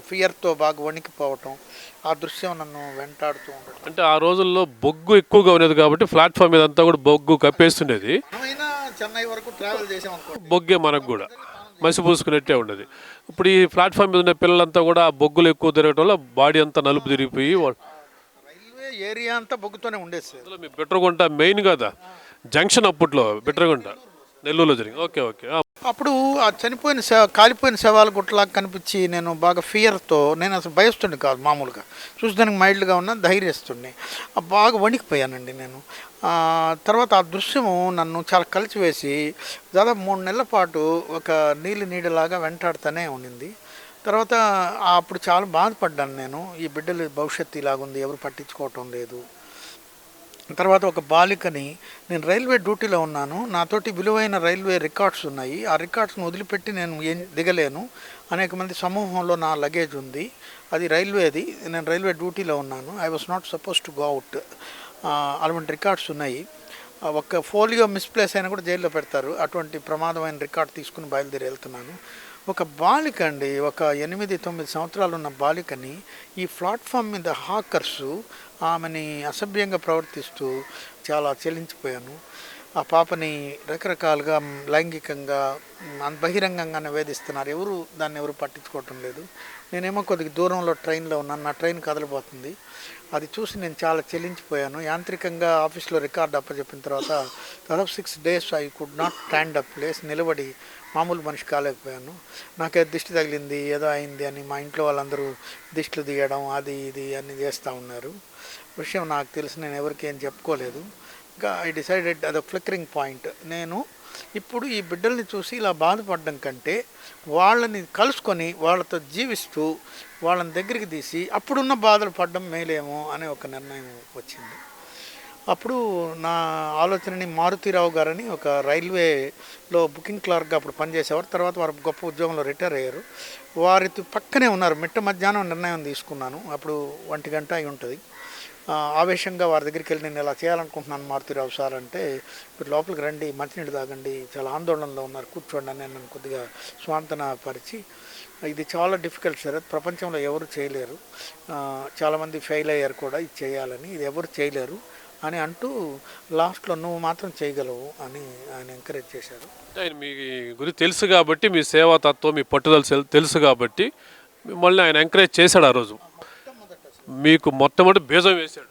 ఫియర్తో బాగా వణికిపోవటం, ఆ దృశ్యం నన్ను వెంటాడుతూ ఉండటం. అంటే ఆ రోజుల్లో బొగ్గు ఎక్కువగా ఉండేది కాబట్టి ప్లాట్ఫామ్ మీద అంతా కూడా బొగ్గు కప్పేస్తుండేది, చెన్నై వరకు ట్రావెల్ చేసాం, బొగ్గే మనకు కూడా మసి పూసుకున్నట్టే ఉండేది. ఇప్పుడు ఈ ప్లాట్ఫామ్ మీద ఉన్న పిల్లలంతా కూడా బొగ్గులు ఎక్కువ తిరగటం వల్ల బాడీ అంతా నలుపు తిరిగిపోయి రైల్వే ఏరియా అంతా బొగ్గుతోనే ఉండేది. మీ బిట్రగుంట మెయిన్ కదా జంక్షన్, అప్పట్లో బిట్రగుంట నెల్లూరులో జరిగింది. Okay, okay. అప్పుడు ఆ చనిపోయిన కాలిపోయిన శవాల గుట్టలాగా కనిపించి నేను బాగా ఫియర్తో, నేను అసలు భయస్తుండే కాదు మామూలుగా, చూసేదానికి మైల్డ్గా ఉన్న ధైర్యస్తుండే, బాగా వణికిపోయానండి నేను. తర్వాత ఆ దృశ్యము నన్ను చాలా కలిచివేసి దాదాపు 3 నెలల పాటు ఒక నీడలాగా వెంటాడుతూనే ఉండింది. తర్వాత అప్పుడు చాలా బాధపడ్డాను నేను, ఈ బిడ్డల భవిష్యత్తు ఇలాగుంది, ఎవరు పట్టించుకోవటం లేదు. తర్వాత ఒక బాలికని, నేను రైల్వే డ్యూటీలో ఉన్నాను, నాతోటి విలువైన రైల్వే రికార్డ్స్ ఉన్నాయి, ఆ రికార్డ్స్ని వదిలిపెట్టి నేను ఏం దిగలేను, అనేక మంది సమూహంలో నా లగేజ్ ఉంది, అది రైల్వేది, నేను రైల్వే డ్యూటీలో ఉన్నాను, I was not suppose to go out, అలాంటి రికార్డ్స్ ఉన్నాయి, ఒక ఫోలియో మిస్ప్లేస్ అయినా కూడా జైల్లో పెడతారు, అటువంటి ప్రమాదమైన రికార్డ్ తీసుకుని బయలుదేరి వెళ్తున్నాను. ఒక బాలిక అండి, ఒక 8-9 సంవత్సరాలు ఉన్న బాలికని ఈ ప్లాట్ఫామ్ మీద హాకర్సు ఆమెని అసభ్యంగా ప్రవర్తిస్తూ చాలా చెల్లించిపోయాను. ఆ పాపని రకరకాలుగా లైంగికంగా బహిరంగంగానే వేధిస్తున్నారు, ఎవరు పట్టించుకోవటం లేదు. నేనేమో కొద్దిగా దూరంలో ట్రైన్లో ఉన్నాను, నా ట్రైన్ కదలిపోతుంది, అది చూసి నేను చాలా చెల్లించిపోయాను. యాంత్రికంగా ఆఫీస్లో రికార్డు అప్పచెప్పిన తర్వాత దాదాపు 6 days I could not stand up place, నిలబడి మామూలు మనిషి కాలేకపోయాను. నాకే దిష్టి తగిలింది, ఏదో అయింది అని మా ఇంట్లో వాళ్ళందరూ దిష్టిలు తీయడం అది ఇది అన్నీ చేస్తూ ఉన్నారు. విషయం నాకు తెలిసి నేను ఎవరికి ఏం చెప్పుకోలేదు. ఇంకా ఐ డిసైడెడ్, అది ఫ్లిక్కరింగ్ పాయింట్, నేను ఇప్పుడు ఈ బిడ్డల్ని చూసి ఇలా బాధపడడం కంటే వాళ్ళని కలుసుకొని వాళ్ళతో జీవిస్తూ వాళ్ళని దగ్గరికి తీసి అప్పుడున్న బాధలు పడడం మేలేమో అనే ఒక నిర్ణయం వచ్చింది. అప్పుడు నా ఆలోచనని మారుతీరావు గారని ఒక రైల్వేలో బుకింగ్ క్లర్క్గా అప్పుడు పనిచేసేవారు, తర్వాత వారు గొప్ప ఉద్యోగంలో రిటైర్ అయ్యారు, వారి పక్కనే ఉన్నారు. మిట్ట మధ్యాహ్నం నిర్ణయం తీసుకున్నాను, అప్పుడు 1 గంట అయి ఉంటుంది. ఆవేశంగా వారి దగ్గరికి వెళ్ళి, నేను ఇలా చేయాలనుకుంటున్నాను మారుతీరావు సార్ అంటే, మీరు లోపలికి రండి, మంచినీళ్ళు తాగండి, చాలా ఆందోళనలో ఉన్నారు, కూర్చోండి అని నన్ను కొద్దిగా స్వాంతనపరిచి, ఇది చాలా డిఫికల్ట్ సార్, ప్రపంచంలో ఎవరు చేయలేరు, చాలామంది ఫెయిల్ అయ్యారు కూడా ఇది చేయాలని, ఇది ఎవరు చేయలేరు అని అంటూ లాస్ట్లో నువ్వు మాత్రం చేయగలవు అని ఆయన ఎంకరేజ్ చేశారు. ఆయన మీ గురించి తెలుసు కాబట్టి, మీ సేవా తత్వం, మీ పట్టుదల తెలుసు కాబట్టి మిమ్మల్ని ఆయన ఎంకరేజ్ చేశాడు. ఆ రోజు మీకు మొట్టమొదటి బీజం వేశాడు.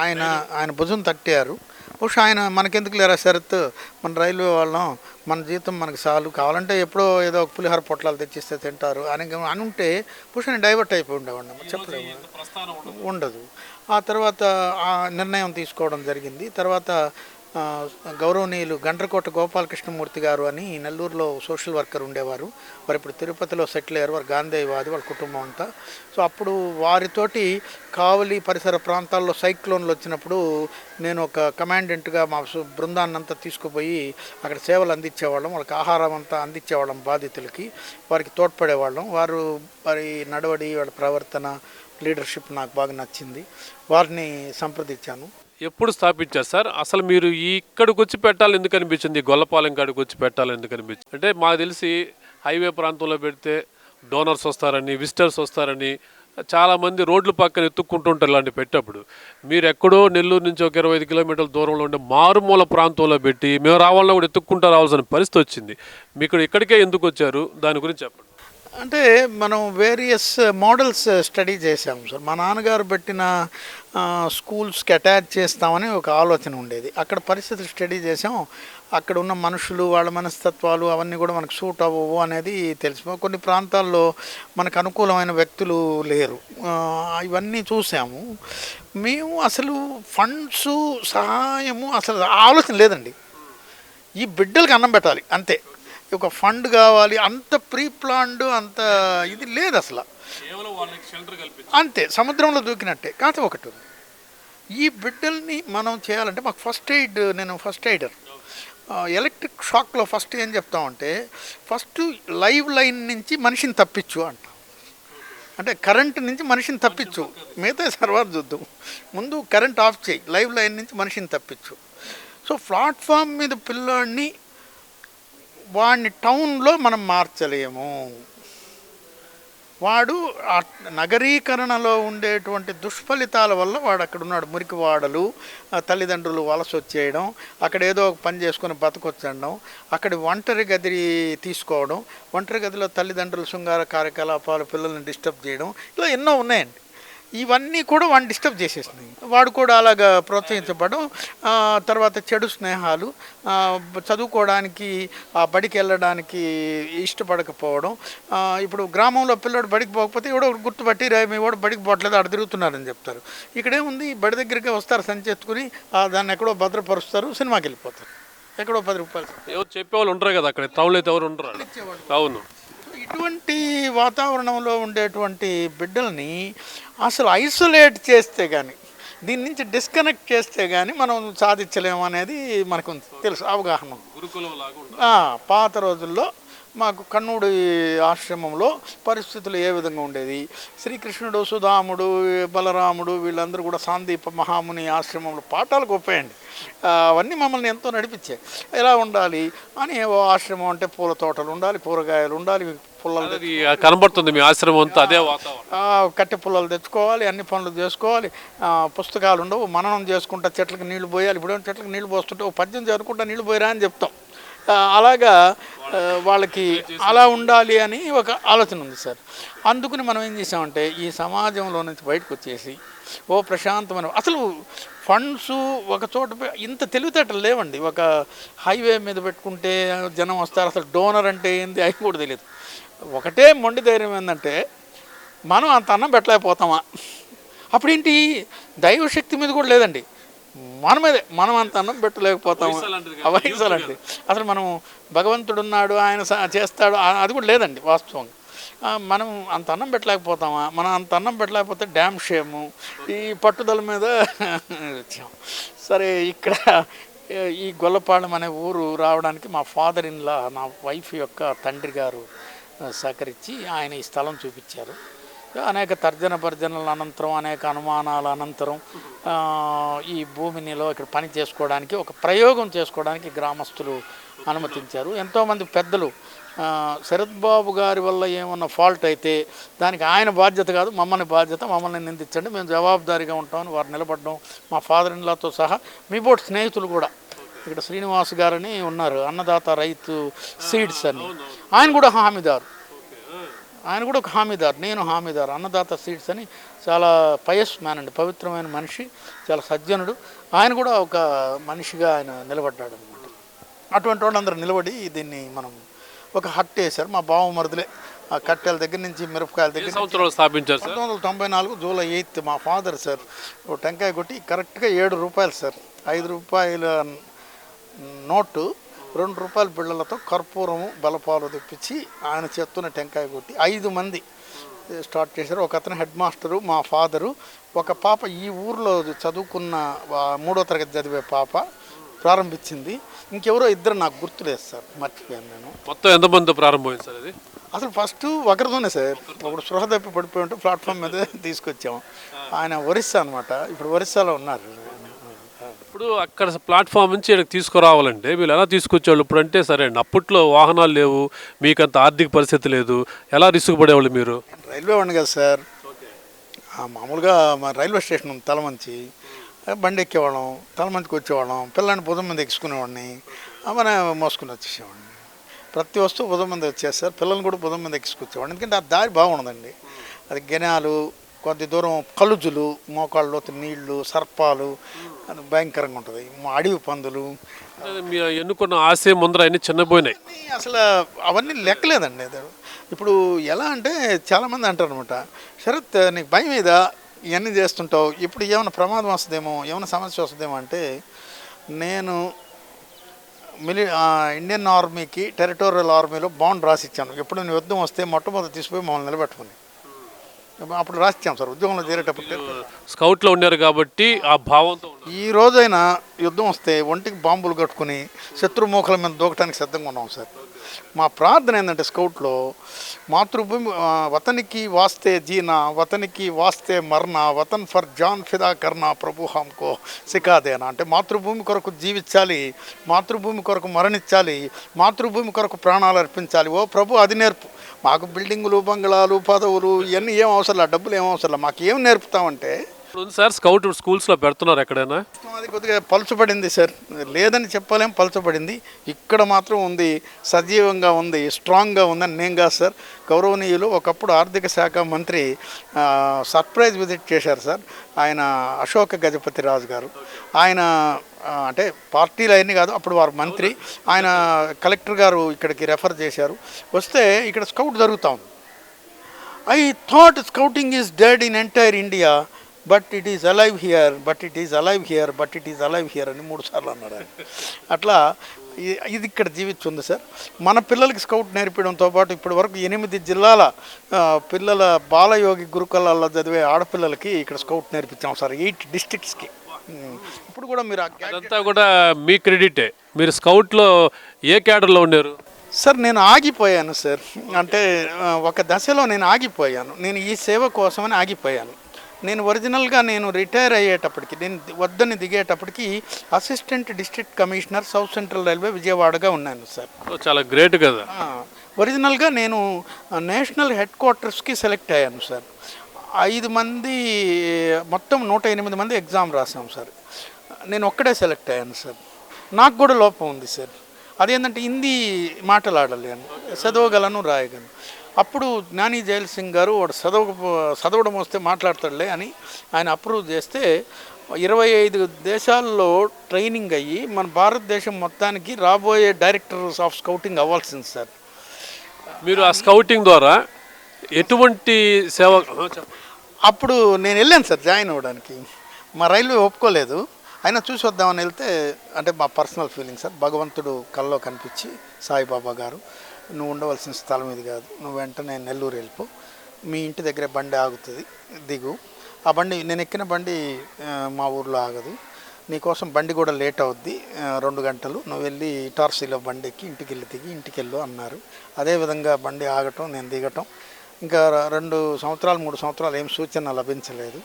ఆయన భుజం తట్టారు. బహుశా ఆయన మనకెందుకు లేరా శరత్, మన రైల్వే వాళ్ళం, మన జీతం మనకి చాలు, కావాలంటే ఎప్పుడో ఏదో ఒక పులిహార పొట్లాలు తెచ్చిస్తే తింటారు అని ఉంటే బహుశా నేను డైవర్ట్ అయిపోయి ఉండేవాడిని, చెప్పలేము, ఉండదు. ఆ తర్వాత ఆ నిర్ణయం తీసుకోవడం జరిగింది. తర్వాత గౌరవనీయులు గండ్రకోట గోపాలకృష్ణమూర్తి గారు అని నెల్లూరులో సోషల్ వర్కర్ ఉండేవారు, వారు ఇప్పుడు తిరుపతిలో సెటిల్ అయ్యారు, వారు గాంధేయవాది, వాళ్ళ కుటుంబం అంతా. సో అప్పుడు వారితోటి కావలి పరిసర ప్రాంతాల్లో సైక్లోన్లు వచ్చినప్పుడు నేను ఒక కమాండెంట్గా మా బృందాన్నంతా తీసుకుపోయి అక్కడ సేవలు అందించేవాళ్ళం, వాళ్ళకి ఆహారం అంతా అందించేవాళ్ళం బాధితులకి, వారికి తోడ్పడేవాళ్ళం. వారి నడవడి, వాళ్ళ ప్రవర్తన, లీడర్షిప్ నాకు బాగా నచ్చింది, వారిని సంప్రదించాను. ఎప్పుడు స్థాపించారు సార్? అసలు మీరు ఇక్కడికి వచ్చి పెట్టాలని ఎందుకు అనిపించింది, గొల్లపాలెం కాడికి వచ్చి పెట్టాలని ఎందుకు అనిపించింది? అంటే మాకు తెలిసి హైవే ప్రాంతంలో పెడితే డోనర్స్ వస్తారని, విజిటర్స్ వస్తారని, చాలామంది రోడ్ల పక్కన ఎత్తుక్కుంటుంటారు ఇలాంటి పెట్టేప్పుడు. మీరు ఎక్కడో నెల్లూరు నుంచి ఒక 25 కిలోమీటర్ల దూరంలో ఉండే మారుమూల ప్రాంతంలో పెట్టి మేము రావాలన్నా కూడా ఎత్తుక్కుంటూ రావాల్సిన పరిస్థితి వచ్చింది. మీకు ఇక్కడికే ఎందుకు వచ్చారు, దాని గురించి చెప్పండి. అంటే మనం వేరియస్ మోడల్స్ స్టడీ చేసాము సార్. మా నాన్నగారు పెట్టిన స్కూల్స్కి అటాచ్ చేస్తామని ఒక ఆలోచన ఉండేది, అక్కడ పరిస్థితులు స్టడీ చేసాం, అక్కడ ఉన్న మనుషులు, వాళ్ళ మనస్తత్వాలు అవన్నీ కూడా మనకు సూట్ అవ్వవు అనేది తెలిసిపో, కొన్ని ప్రాంతాల్లో మనకు అనుకూలమైన వ్యక్తులు లేరు, ఇవన్నీ చూసాము. మేము అసలు ఫండ్స్, సహాయము అసలు ఆలోచన లేదండి, ఈ బిడ్డలకి అన్నం పెట్టాలి అంతే, ఒక ఫండ్ కావాలి, అంత ప్రీ ప్లాన్డ్ అంత ఇది లేదు అసలు, అంతే సముద్రంలో దూకినట్టే. కాకపోతే ఒకటి ఉంది, ఈ బిడ్డల్ని మనం చేయాలంటే మాకు ఫస్ట్ ఎయిడ్, నేను ఫస్ట్ ఎయిడర్, ఎలక్ట్రిక్ షాక్లో ఫస్ట్ ఏం చెప్తామంటే, ఫస్ట్ లైవ్ లైన్ నుంచి మనిషిని తప్పించు అంట, అంటే కరెంట్ నుంచి మనిషిని తప్పించు, మిగతా తర్వాత చూద్దాం, ముందు కరెంట్ ఆఫ్ చేయి, లైవ్ లైన్ నుంచి మనిషిని తప్పించు. సో ప్లాట్ఫామ్ మీద పిల్లాడిని, వాడిని టౌన్లో మనం మార్చలేము, వాడు నగరీకరణలో ఉండేటువంటి దుష్ఫలితాల వల్ల వాడు అక్కడ ఉన్నాడు, మురికి వాడలు, తల్లిదండ్రులు వలస వచ్చేయడం, అక్కడ ఏదో ఒక పని చేసుకొని బతకొచ్చడం, అక్కడ ఒంటరి గది తీసుకోవడం, ఒంటరి గదిలో తల్లిదండ్రులు శృంగార కార్యకలాపాలు, పిల్లల్ని డిస్టర్బ్ చేయడం, ఇలా ఎన్నో ఉన్నాయండి. ఇవన్నీ కూడా వాడిని డిస్టర్బ్ చేసేసినాయి. వాడు కూడా అలాగా ప్రోత్సహించబడడం, తర్వాత చెడు స్నేహాలు, చదువుకోవడానికి బడికి వెళ్ళడానికి ఇష్టపడకపోవడం. ఇప్పుడు గ్రామంలో పిల్లడు బడికి పోకపోతే ఎవడో గుర్తుపట్టి మీ వాడు బడికి పోవట్లేదు అక్కడ తిరుగుతున్నారని చెప్తారు. ఇక్కడేముంది, బడి దగ్గరికి వస్తారు సంచెత్తుకుని, దాన్ని ఎక్కడో భద్రపరుస్తారు, సినిమాకి వెళ్ళిపోతారు, ఎక్కడో 10 రూపాయలు. ఎవరు చెప్పేవాళ్ళు ఉండరు కదా అక్కడ, టౌన్లో అయితే ఎవరు ఉండరు. అవును. ఇటువంటి వాతావరణంలో ఉండేటువంటి బిడ్డల్ని అసలు ఐసోలేట్ చేస్తే కానీ, దీని నుంచి డిస్కనెక్ట్ చేస్తే కానీ మనం సాధించలేము అనేది మనకు తెలుసు, అవగాహన. గురుకులం లాగా పాత రోజుల్లో మాకు కన్నూడి ఆశ్రమంలో పరిస్థితులు ఏ విధంగా ఉండేది, శ్రీకృష్ణుడు, సుధాముడు, బలరాముడు వీళ్ళందరూ కూడా సాందీప మహాముని ఆశ్రమంలో పాఠాలు గొప్పయండి. అవన్నీ మమ్మల్ని ఎంతో నడిపించాయి. ఎలా ఉండాలి అని, ఓ ఆశ్రమం అంటే పూల తోటలు ఉండాలి, కూరగాయలు ఉండాలి, పుల్లలు కనబడుతుంది మీ ఆశ్రమం అంతా అదే వాతావరణం. కట్టె పుల్లలు తెచ్చుకోవాలి, అన్ని పనులు చేసుకోవాలి, పుస్తకాలు ఉండవు, మననం చేసుకుంటా చెట్లకు నీళ్లు పోయాలి. ఇప్పుడు చెట్లకు నీళ్లు పోస్తుంటే ఓ పద్యం చదువుకుంటా నీళ్లు పోయిరా అని చెప్తాం. అలాగా వాళ్ళకి అలా ఉండాలి అని ఒక ఆలోచన ఉంది సార్. అందుకని మనం ఏం చేసామంటే ఈ సమాజంలో నుంచి బయటకు వచ్చేసి ఓ ప్రశాంతమైన, అసలు ఫండ్స్ ఒక చోట ఇంత తెలివితేటలు లేవండి. ఒక హైవే మీద పెట్టుకుంటే జనం వస్తారు, అసలు డోనర్ అంటే ఏంది అవి కూడా తెలియదు. ఒకటే మొండి ధైర్యం ఏంటంటే మనం అంత అన్నం పెట్టలేకపోతామా, అప్పుడేంటి దైవశక్తి మీద కూడా లేదండి, మన మీదే మనం అంత అన్నం పెట్టలేకపోతాము. అవయసాలండి, అసలు మనం భగవంతుడున్నాడు ఆయన చేస్తాడు అది కూడా లేదండి వాస్తవంగా. మనం అంత అన్నం పెట్టలేకపోతామా, మనం అంత అన్నం పెట్టలేకపోతే డ్యామ్ షేము, ఈ పట్టుదల మీద వచ్చాం. సరే, ఇక్కడ ఈ గొల్లపాళెం అనే ఊరు రావడానికి మా ఫాదర్ ఇన్లా, నా వైఫ్ యొక్క తండ్రి గారు సహకరించి ఆయన ఈ స్థలం చూపించారు. అనేక తర్జన భర్జనల అనంతరం, అనేక అనుమానాల అనంతరం ఈ భూమినిలో ఇక్కడ పని చేసుకోవడానికి, ఒక ప్రయోగం చేసుకోవడానికి గ్రామస్తులు అనుమతించారు. ఎంతోమంది పెద్దలు శరత్ బాబు గారి వల్ల ఏమన్నా ఫాల్ట్ అయితే దానికి ఆయన బాధ్యత కాదు, మమ్మల్ని బాధ్యత, మమ్మల్ని నిందించండి, మేము జవాబుదారీగా ఉంటామని వారు నిలబడడం, మా ఫాదర్ ఇన్లాతో సహా మీ బోట్ స్నేహితులు కూడా ఇక్కడ శ్రీనివాస్ గారని ఉన్నారు, అన్నదాత రైతు సీడ్స్ అని, ఆయన కూడా హామీదారు, ఆయన కూడా ఒక హామీదారు, నేను హామీదారు. అన్నదాత సీడ్స్ అని చాలా పయస్ మ్యాన్ అండి, పవిత్రమైన మనిషి, చాలా సజ్జనుడు. ఆయన కూడా ఒక మనిషిగా ఆయన నిలబడ్డాడు అనమాట. అటువంటి వాళ్ళందరూ నిలబడి దీన్ని మనం ఒక హట్ వేశారు. మా బావమరుదులే ఆ కట్టెల దగ్గర నుంచి మిరపకాయల దగ్గర స్థాపించారు. 1994 జూలై 8 మా ఫాదర్ సార్ ఓ టెంకాయ కొట్టి కరెక్ట్గా 7 రూపాయలు సార్, 5 రూపాయల నోటు, 2 రూపాయల బిళ్ళలతో కర్పూరము బలపాలు తెప్పించి ఆయన చేస్తున్న టెంకాయ కొట్టి 5 మంది స్టార్ట్ చేశారు. ఒక అతను హెడ్ మాస్టరు, మా ఫాదరు, ఒక పాప ఈ ఊర్లో చదువుకున్న 3వ తరగతి చదివే పాప ప్రారంభించింది. ఇంకెవరో ఇద్దరు నాకు గుర్తులేదు సార్, మర్చిపోయాను నేను. మొత్తం ఎంతమంది ప్రారంభమైంది సార్ ఇది? అసలు ఫస్ట్ ఒకరితోనే సార్, ఇప్పుడు స్పృహ తప్పి పడిపోయి ఉంటే ప్లాట్ఫామ్ మీద తీసుకొచ్చాము. ఆయన ఒరిస్సా అనమాట, ఇప్పుడు ఒరిస్సాలో ఉన్నారు. ఇప్పుడు అక్కడ ప్లాట్ఫామ్ నుంచి ఇక్కడికి తీసుకురావాలంటే వీళ్ళు ఎలా తీసుకొచ్చేవాళ్ళు? ఇప్పుడు అంటే సరే అండి, అప్పట్లో వాహనాలు లేవు, మీకంత ఆర్థిక పరిస్థితి లేదు, ఎలా రిస్క్ పడేవాళ్ళు మీరు? రైల్వే వాడిని కదా సార్, మామూలుగా మా రైల్వే స్టేషన్ ఉంది తలమంచి, బండి ఎక్కేవాళ్ళం, తలమంచికి వచ్చేవాళ్ళం, పిల్లని భుజం మీద ఎక్కించుకునేవాడిని, మన మోసుకుని వచ్చేసేవాడిని. ప్రతి వస్తువు భుజం మీద వచ్చేస్తారు, పిల్లల్ని కూడా భుజం మీద ఎక్కించుకొచ్చేవాడిని. ఎందుకంటే ఆ దారి బాగుండదండి, అది గెనాలు, కొద్ది దూరం కలుజులు, మోకాళ్ళలో నీళ్లు, సర్పాలు, భయంకరంగా ఉంటుంది, అడవి పందులు. ఎన్నుకున్న ఆశయం ముందర అన్ని చిన్నపోయినాయి, అసలు అవన్నీ లెక్కలేదండి. ఇప్పుడు ఎలా అంటే చాలామంది అంటారు అనమాట, శరత్ నీకు భయం మీద ఇవన్నీ చేస్తుంటావు, ఇప్పుడు ఏమైనా ప్రమాదం వస్తుందేమో, ఏమైనా సమస్య వస్తుందేమో అంటే, నేను ఇండియన్ ఆర్మీకి టెరిటోరియల్ ఆర్మీలో బాండ్ రాసిచ్చాను. ఎప్పుడు నేను యుద్ధం వస్తే మొట్టమొదటి తీసుకుపోయి మమ్మల్ని నిలబెట్టుకుని అప్పుడు రాసిచ్చాం సార్. ఉద్యోగంలో చేరేటప్పుడు స్కౌట్లో ఉన్నారు కాబట్టి ఆ భావంతో ఈ రోజైనా యుద్ధం వస్తే ఒంటికి బాంబులు కట్టుకుని శత్రుమూఖల మీద దూకటానికి సిద్ధంగా ఉన్నాం సార్. మా ప్రార్థన ఏంటంటే స్కౌట్లో మాతృభూమి వతనికి వాస్తే జీనా, వతనికి వాస్తే మర్నా, వతన్ ఫర్ జాన్ ఫిదా కర్నా, ప్రభు హంకో సికాదేనా. అంటే మాతృభూమి కొరకు జీవించాలి, మాతృభూమి కొరకు మరణించాలి, మాతృభూమి కొరకు ప్రాణాలు అర్పించాలి. ఓ ప్రభు అది నేర్పు. మాకు బిల్డింగులు, బంగ్లాలు, పదవులు ఇవన్నీ ఏం అవసరం, డబ్బులు ఏం అవసరం, మాకు ఏం నేర్పుతామంటే ఇప్పుడు ఉంది సార్ స్కౌట్ స్కూల్స్లో పెడుతున్నారు ఎక్కడైనా? అది కొద్దిగా పలుచబడింది సార్, లేదని చెప్పలేం, పలుచబడింది. ఇక్కడ మాత్రం ఉంది, సజీవంగా ఉంది, స్ట్రాంగ్గా ఉందని నేను కాదు సార్. గౌరవనీయులు ఒకప్పుడు ఆర్థిక శాఖ మంత్రి సర్ప్రైజ్ విజిట్ చేశారు సార్. ఆయన అశోక గజపతి రాజు గారు. ఆయన అంటే పార్టీలు అవన్నీ కాదు, అప్పుడు వారు మంత్రి. ఆయన కలెక్టర్ గారు ఇక్కడికి రెఫర్ చేశారు. వస్తే ఇక్కడ స్కౌట్ జరుగుతూ ఉంది. I thought scouting is dead in entire India, but it is alive here, but it is alive here, but it is alive here అని 3 సార్లు అన్నాడు ఆయన. అట్లా ఇది ఇక్కడ జీవిస్తుంది సార్. మన పిల్లలకి స్కౌట్ నేర్పించడంతో పాటు ఇప్పటి వరకు 8 జిల్లాల పిల్లల బాలయోగి గురుకులాల్లో చదివే ఆడపిల్లలకి ఇక్కడ స్కౌట్ నేర్పించాం సార్, 8 డిస్ట్రిక్ట్స్కి. ఇప్పుడు కూడా మీరు అదంతా కూడా మీ క్రెడిటే. మీరు స్కౌట్లో ఏ క్యాడర్లో ఉన్నారు సార్? నేను ఆగిపోయాను సార్, అంటే ఒక దశలో నేను ఆగిపోయాను. నేను ఈ సేవ కోసమని ఆగిపోయాను. నేను ఒరిజినల్గా నేను రిటైర్ అయ్యేటప్పటికి, నేను వద్దని దిగేటప్పటికి assistant district commissioner south central railway విజయవాడగా ఉన్నాను సార్. చాలా గ్రేట్ కదా. ఒరిజినల్గా నేను నేషనల్ హెడ్ క్వార్టర్స్కి సెలెక్ట్ అయ్యాను సార్. 5 మంది, మొత్తం 108 మంది ఎగ్జామ్ రాసాం సార్. నేను ఒక్కడే సెలెక్ట్ అయ్యాను సార్. నాకు కూడా లోపం ఉంది సార్, అదేంటంటే హిందీ మాట్లాడలేను, చదవగలను, రాయగలను. అప్పుడు జ్ఞాని జైల్ సింగ్ గారు వాడు చదవడం వస్తే మాట్లాడతాడులే అని ఆయన అప్రూవ్ చేస్తే 25 దేశాల్లో ట్రైనింగ్ అయ్యి మన భారతదేశం మొత్తానికి రాబోయే డైరెక్టర్స్ ఆఫ్ స్కౌటింగ్ అవ్వాల్సింది సార్. మీరు ఆ స్కౌటింగ్ ద్వారా ఎటువంటి సేవ? అప్పుడు నేను వెళ్ళాను సార్ జాయిన్ అవ్వడానికి. మా రైల్వే ఒప్పుకోలేదు. అయినా చూసి వద్దామని వెళ్తే, అంటే మా పర్సనల్ ఫీలింగ్ సార్, భగవంతుడు కల్లో కనిపించి సాయిబాబా గారు, నువ్వు ఉండవలసిన స్థలం ఇది కాదు, నువ్వు వెంటనే నెల్లూరు వెళ్ళిపో, మీ ఇంటి దగ్గరే బండి ఆగుతుంది, దిగు. ఆ బండి, నేను ఎక్కిన బండి మా ఊర్లో ఆగదు, నీకోసం బండి కూడా లేట్ అవుద్ది 2 గంటలు, నువ్వు వెళ్ళి టార్సీలో బండి ఎక్కి ఇంటికి వెళ్ళి దిగి ఇంటికి వెళ్ళు అన్నారు. అదేవిధంగా బండి ఆగటం, నేను దిగటం, ఇంకా 2 సంవత్సరాలు 3 సంవత్సరాలు ఏం సూచన లభించలేదు.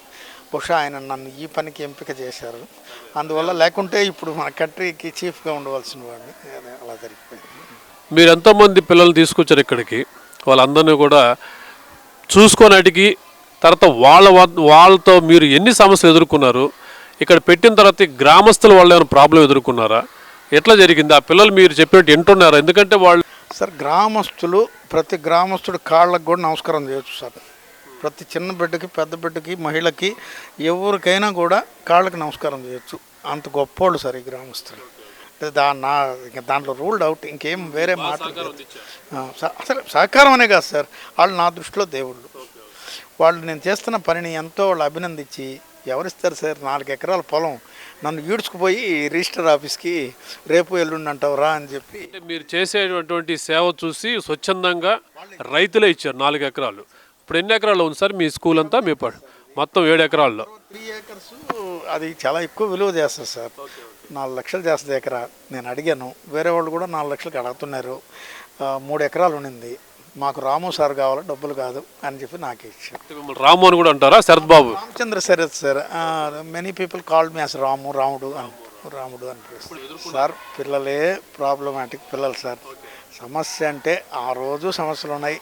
బహుశా ఆయన నన్ను ఈ పనికి ఎంపిక చేశారు. అందువల్ల లేకుంటే ఇప్పుడు మన కంట్రీకి చీఫ్గా ఉండవలసిన వాడిని. అలా జరిగిపోయింది. మీరు ఎంతోమంది పిల్లలు తీసుకొచ్చారు ఇక్కడికి, వాళ్ళందరినీ కూడా చూసుకొనటికి తర్వాత వాళ్ళతో మీరు ఎన్ని సమస్యలు ఎదుర్కొన్నారు? ఇక్కడ పెట్టిన తర్వాత గ్రామస్తులు వాళ్ళు ఏమైనా ప్రాబ్లం ఎదుర్కొన్నారా? ఎట్లా జరిగింది? ఆ పిల్లలు మీరు చెప్పినట్టు వింటున్నారా? ఎందుకంటే వాళ్ళు సార్, గ్రామస్తులు, ప్రతి గ్రామస్తుడు కాళ్ళకు కూడా నమస్కారం చేయొచ్చు సార్. ప్రతి చిన్న బిడ్డకి, పెద్ద బిడ్డకి, మహిళకి, ఎవరికైనా కూడా కాళ్ళకి నమస్కారం చేయొచ్చు. అంత గొప్పోళ్ళు సార్ ఈ గ్రామస్తులు. ఇంకా దాంట్లో రూల్డ్ అవుట్, ఇంకేం వేరే మాట. అసలు సహకారం అనే కాదు సార్, వాళ్ళు నా దృష్టిలో దేవుళ్ళు. వాళ్ళు నేను చేస్తున్న పనిని ఎంతో వాళ్ళు అభినందించి, ఎవరిస్తారు సార్ 4 ఎకరాల పొలం నన్ను ఈడ్చుకుపోయి రిజిస్టర్ ఆఫీస్కి రేపు ఎల్లుండి అంటావురా అని చెప్పి. మీరు చేసేటువంటి సేవ చూసి స్వచ్ఛందంగా రైతులే ఇచ్చారు 4 ఎకరాలు. ఇప్పుడు ఎన్ని ఎకరాలు ఉంది సార్ మీ స్కూల్ అంతా? మీ మొత్తం 7 ఎకరాల్లో 3 ఏకర్స్. అది చాలా ఎక్కువ విలువ చేస్తుంది సార్, 4 లక్షలు చేస్తుంది ఎకరా. నేను అడిగాను, వేరే వాళ్ళు కూడా 4 లక్షలకి అడుగుతున్నారు. 3 ఎకరాలు ఉండింది, మాకు రాము సార్ కావాలి, డబ్బులు కాదు అని చెప్పి నాకు ఇచ్చారు. రాము అని కూడా అంటారా? Sarath Babu, Ramachandra Sarath sir. Many people called me as Ramudu అని సార్. పిల్లలే ప్రాబ్లమాటిక్ పిల్లలు సార్. సమస్య అంటే ఆ రోజు సమస్యలు ఉన్నాయి,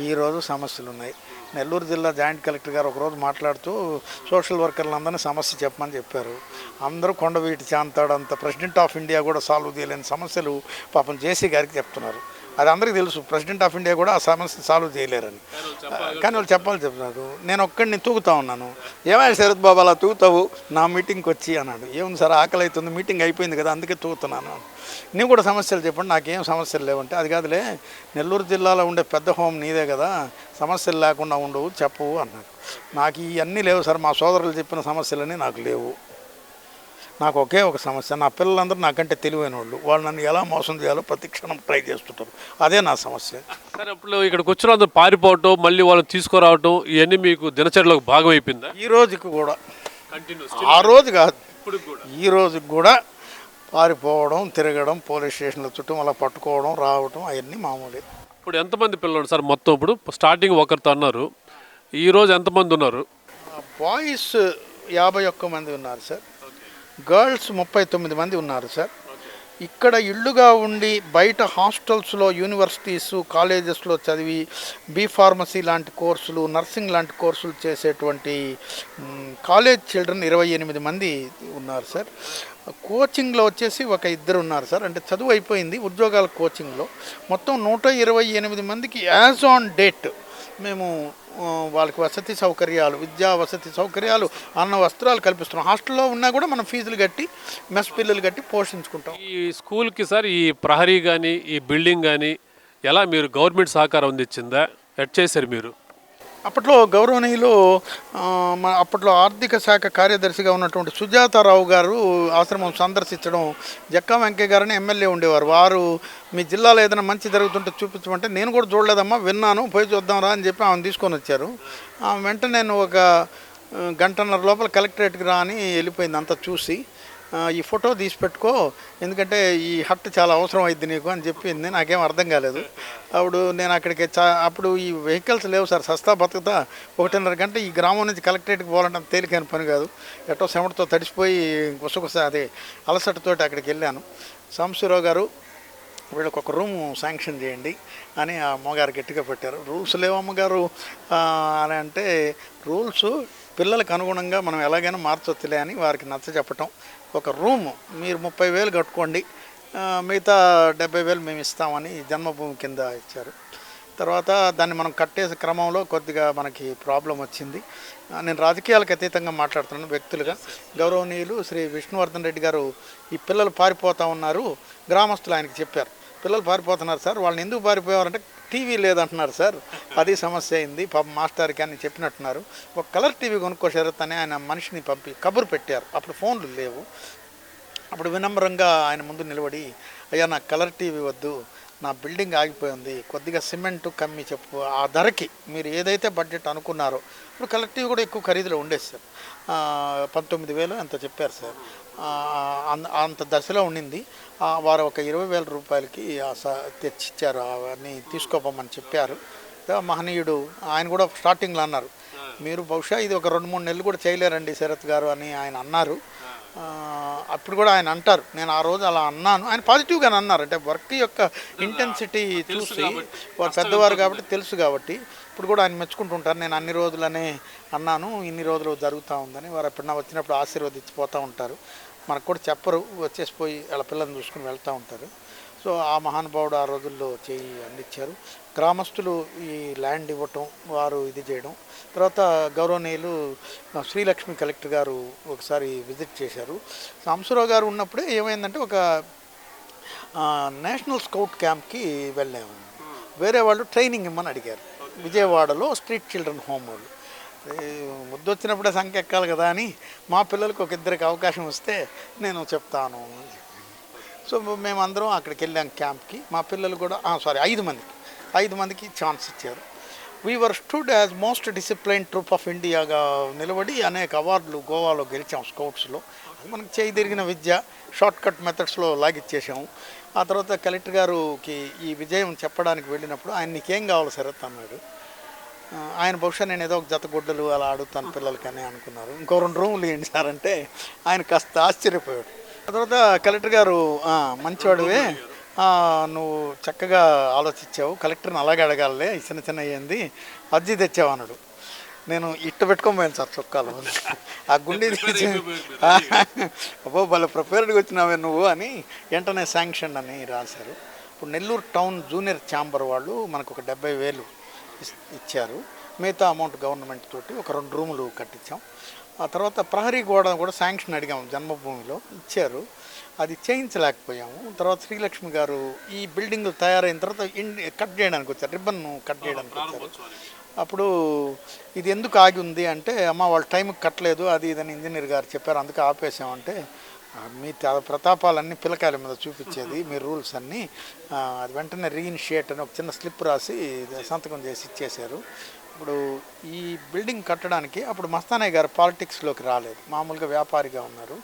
ఈరోజు సమస్యలు ఉన్నాయి. నెల్లూరు జిల్లా జాయింట్ కలెక్టర్ గారు ఒకరోజు మాట్లాడుతూ సోషల్ వర్కర్లందరినీ సమస్య చెప్పమని చెప్పారు. అందరూ కొండవీటి చాంతాడు అంత ప్రెసిడెంట్ ఆఫ్ ఇండియా కూడా సాల్వ్ చేయలేని సమస్యలు పాపం జేసీ గారికి చెప్తున్నారు. అది అందరికీ తెలుసు, ప్రెసిడెంట్ ఆఫ్ ఇండియా కూడా ఆ సమస్య సాల్వ్ చేయలేరని. కానీ వాళ్ళు చెప్తున్నారు. నేను ఒక్కడిని తూగుతా ఉన్నాను. ఏమైనా శరత్ బాబు అలా తూగుతావు నా మీటింగ్కి వచ్చి అన్నాడు. ఏముంది సార్, ఆకలి అవుతుంది, మీటింగ్ అయిపోయింది కదా అందుకే తూగుతున్నాను. నీవు కూడా సమస్యలు చెప్పండి, నాకేం సమస్యలు లేవంటే, అది కాదులే నెల్లూరు జిల్లాలో ఉండే పెద్ద హోమ్ నీదే కదా, సమస్యలు లేకుండా ఉండవు చెప్పవు అన్నాడు. నాకు ఇవన్నీ లేవు సార్, మా సోదరులు చెప్పిన సమస్యలన్నీ నాకు లేవు. నాకు ఒకే ఒక సమస్య, నా పిల్లలందరూ నాకంటే తెలివైన వాళ్ళు, వాళ్ళు నన్ను ఎలా మోసం చేయాలో ప్రతి క్షణం ట్రై చేస్తుంటారు, అదే నా సమస్య. సరే, ఇప్పుడు ఇక్కడికి వచ్చిన అందరూ పారిపోవటం, మళ్ళీ వాళ్ళని తీసుకురావటం, ఇవన్నీ మీకు దినచర్యలోకి భాగం అయిపోయిందా? ఈ రోజుకి కూడా, ఆ రోజు కాదు, ఈ రోజుకి కూడా పారిపోవడం, తిరగడం, పోలీస్ స్టేషన్ల చుట్టూ అలా పట్టుకోవడం, రావడం, అవన్నీ మామూలే. ఇప్పుడు ఎంతమంది పిల్లలు సార్ మొత్తం? ఇప్పుడు స్టార్టింగ్ ఒకరితో అన్నారు, ఈరోజు ఎంతమంది ఉన్నారు? బాయ్స్ 51 మంది ఉన్నారు సార్, గర్ల్స్ 39 మంది ఉన్నారు సార్. ఇక్కడ ఇళ్ళుగా ఉండి బయట హాస్టల్స్లో యూనివర్సిటీస్ కాలేజెస్లో చదివి ఫార్మసీ లాంటి కోర్సులు, నర్సింగ్ లాంటి కోర్సులు చేసేటువంటి కాలేజ్ చిల్డ్రన్ 28 మంది ఉన్నారు సార్. కోచింగ్లో వచ్చేసి ఒక ఇద్దరు ఉన్నారు సార్. అంటే చదువు అయిపోయింది, ఉద్యోగాల కోచింగ్లో మొత్తం 128 మందికి యాజ్ ఆన్ డేట్ మేము వాళ్ళకి వసతి సౌకర్యాలు, విద్యా వసతి సౌకర్యాలు, అన్న వస్త్రాలు కల్పిస్తున్నాం. హాస్టల్లో ఉన్నా కూడా మనం ఫీజులు కట్టి, మెస్ బిల్లులు కట్టి పోషించుకుంటాం. ఈ స్కూల్కి సార్ ఈ ప్రహరీ కానీ ఈ బిల్డింగ్ కానీ ఎలా మీరు గవర్నమెంట్ సహకారం అందించిందా, ఎట్ చేశారు మీరు? అప్పట్లో గౌరవనీయులు అప్పట్లో ఆర్థిక శాఖ కార్యదర్శిగా ఉన్నటువంటి సుజాతారావు గారు ఆశ్రమం సందర్శించడం, జక్కా వెంకయ్య గారని ఎమ్మెల్యే ఉండేవారు. వారు మీ జిల్లాలో ఏదైనా మంచి జరుగుతుంటే చూపించమంటే, నేను కూడా చూడలేదమ్మా, విన్నాను, పోయి చూద్దాంరా అని చెప్పి ఆమెను తీసుకొని వచ్చారు. వెంటనే నేను ఒక గంటన్నర లోపల కలెక్టరేట్కి రా అని వెళ్ళిపోయింది. అంతా చూసి ఈ ఫోటో తీసి పెట్టుకో, ఎందుకంటే ఈ హట్ చాలా అవసరం అయింది నీకు అని చెప్పింది. నాకేం అర్థం కాలేదు. అప్పుడు నేను అక్కడికి అప్పుడు ఈ వెహికల్స్ లేవు సార్, సస్తా బతుకుతా 1:30 గంట ఈ గ్రామం నుంచి కలెక్టరేట్కి పోవాలంటే తేలికైన పని కాదు. ఎటో చెమటతో తడిసిపోయి గుసగుస అదే అలసటతోటి అక్కడికి వెళ్ళాను. సాంబశివరావు గారు వీళ్ళకి ఒక రూమ్ శాంక్షన్ చేయండి అని ఆ అమ్మగారు గట్టిగా పెట్టారు. రూల్స్ లేవమ్మగారు అని అంటే, రూల్స్ పిల్లలకు అనుగుణంగా మనం ఎలాగైనా మార్చొచ్చులే అని వారికి నచ్చ చెప్పటం. ఒక రూము మీరు 30,000 కట్టుకోండి, మిగతా 70,000 మేము ఇస్తామని జన్మభూమి కింద ఇచ్చారు. తర్వాత దాన్ని మనం కట్టేసే క్రమంలో కొద్దిగా మనకి ప్రాబ్లం వచ్చింది. నేను రాజకీయాలకు అతీతంగా మాట్లాడుతున్నాను, వ్యక్తులుగా. గౌరవనీయులు శ్రీ విష్ణువర్ధన్ రెడ్డి గారు ఈ పిల్లలు పారిపోతూ ఉన్నారు, గ్రామస్తులు ఆయనకి చెప్పారు, పిల్లలు పారిపోతున్నారు సార్, వాళ్ళని ఎందుకు పారిపోయారంటే టీవీ లేదంటున్నారు సార్, అది సమస్య అయింది పాప మాస్టర్కి అని చెప్పినట్టున్నారు. ఒక కలర్ టీవీ కొనుక్కోసారని ఆయన మనిషిని పంపి కబురు పెట్టారు. అప్పుడు ఫోన్లు లేవు. అప్పుడు వినమ్రంగా ఆయన ముందు నిలబడి, అయ్యా నాకు కలర్ టీవీ వద్దు, నా బిల్డింగ్ ఆగిపోయింది, కొద్దిగా సిమెంట్ కమ్మి చెప్పు, ఆ ధరకి మీరు ఏదైతే బడ్జెట్ అనుకున్నారో. ఇప్పుడు కలర్ టీవీ కూడా ఎక్కువ ఖరీదులో ఉండేది సార్, 19,000 అంత చెప్పారు సార్. అంత దశలో ఉండింది. వారు ఒక 20,000 రూపాయలకి తెచ్చిచ్చారు, అవన్నీ తీసుకోపోమని చెప్పారు. మహనీయుడు ఆయన కూడా స్టార్టింగ్లో అన్నారు, మీరు బహుశా ఇది ఒక 2-3 నెలలు కూడా చేయలేరండి శరత్ గారు అని ఆయన అన్నారు. అప్పుడు కూడా ఆయన అంటారు, నేను ఆ రోజు అలా అన్నాను, ఆయన పాజిటివ్గానే అన్నారు. అంటే వర్క్ యొక్క ఇంటెన్సిటీ చూసి వారు పెద్దవారు కాబట్టి తెలుసు కాబట్టి ఇప్పుడు కూడా ఆయన మెచ్చుకుంటుంటారు. నేను అన్ని రోజులనే అన్నాను, ఇన్ని రోజులు జరుగుతూ ఉందని. వారు ఎప్పుడన్నా వచ్చినప్పుడు ఆశీర్వదించిపోతూ ఉంటారు. మనకు కూడా చెప్పరు, వచ్చేసిపోయి వాళ్ళ పిల్లల్ని చూసుకుని వెళ్తూ ఉంటారు. సో ఆ మహానుభావుడు ఆ రోజుల్లో చేయి అందించారు. గ్రామస్తులు ఈ ల్యాండ్ ఇవ్వటం, వారు ఇది చేయడం. తర్వాత గౌరవనీయులు శ్రీలక్ష్మి కలెక్టర్ గారు ఒకసారి విజిట్ చేశారు. సాంబశివరావు గారు ఉన్నప్పుడే ఏమైందంటే, ఒక నేషనల్ స్కౌట్ క్యాంప్కి వెళ్ళాము. వేరే వాళ్ళు ట్రైనింగ్ ఇమ్మని అడిగారు, విజయవాడలో స్ట్రీట్ చిల్డ్రన్ హోమ్ వాళ్ళు. ముద్దు వచ్చినప్పుడే సంఖ్య ఎక్కాలి కదా అని, మా పిల్లలకు ఒక ఇద్దరికి అవకాశం వస్తే నేను చెప్తాను. సో మేమందరం అక్కడికి వెళ్ళాం క్యాంప్కి. మా పిల్లలు కూడా 5 మందికి ఛాన్స్ ఇచ్చారు. We were stood as most disciplined troop of ఇండియాగా నిలబడి అనేక అవార్డులు గోవాలో గెలిచాం స్కౌట్స్లో. అది మనకు చేయి తిరిగిన విద్య, షార్ట్ కట్ మెథడ్స్లో లాగిచ్చేసాము. ఆ తర్వాత కలెక్టర్ గారికి ఈ విజయం చెప్పడానికి వెళ్ళినప్పుడు, ఆయన నీకేం కావాలి శరత్ అన్నాడు. ఆయన బహుశా నేను ఏదో ఒక జత గుడ్డలు అలా అడుగుతాను పిల్లలకని అనుకున్నారు. ఇంకో 2 రూములు ఏంటి సార్ అంటే ఆయన కాస్త ఆశ్చర్యపోయాడు. ఆ తర్వాత కలెక్టర్ గారు, మంచివాడివే, నువ్వు చక్కగా ఆలోచించావు, కలెక్టర్ని అలాగే అడగాలే, చిన్న అయ్యింది, అర్జీ తెచ్చావు అన్నాడు. నేను ఇట్టు పెట్టుకోపోయాను సార్ చొక్కాలు, ఆ గుండె తీసి అబ్బో భలే ప్రిపేర్డ్గా వచ్చినావే నువ్వు అని వెంటనే శాంక్షన్ అని రాశారు. ఇప్పుడు నెల్లూరు టౌన్ జూనియర్ ఛాంబర్ వాళ్ళు మనకు ఒక 70,000 ఇచ్చారు. మిగతా అమౌంట్ గవర్నమెంట్ తోటి ఒక 2 రూములు కట్టించాం. ఆ తర్వాత ప్రహరీ గోడ కూడా శాంక్షన్ అడిగాము, జన్మభూమిలో ఇచ్చారు, అది చేయించలేకపోయాము. తర్వాత శ్రీలక్ష్మి గారు ఈ బిల్డింగ్ తయారైన తర్వాత కట్ చేయడానికి వచ్చారు, రిబ్బన్ కట్ చేయడానికి వచ్చారు. అప్పుడు ఇది ఎందుకు ఆగి ఉంది అంటే, అమ్మ వాళ్ళు టైంకి కట్టలేదు అది ఇదని ఇంజనీర్ గారు చెప్పారు, అందుకే ఆపేసామంటే, మీ ప్రతాపాలన్నీ పిల్లకాయల మీద చూపించేది మీ రూల్స్ అన్నీ, అది వెంటనే రీఇనిషియేట్ అని ఒక చిన్న స్లిప్ రాసి సంతకం చేసి ఇచ్చేశారు. ఇప్పుడు ఈ బిల్డింగ్ కట్టడానికి అప్పుడు మస్తానయ్య గారు పాలిటిక్స్లోకి రాలేదు, మామూలుగా వ్యాపారిగా ఉన్నారు.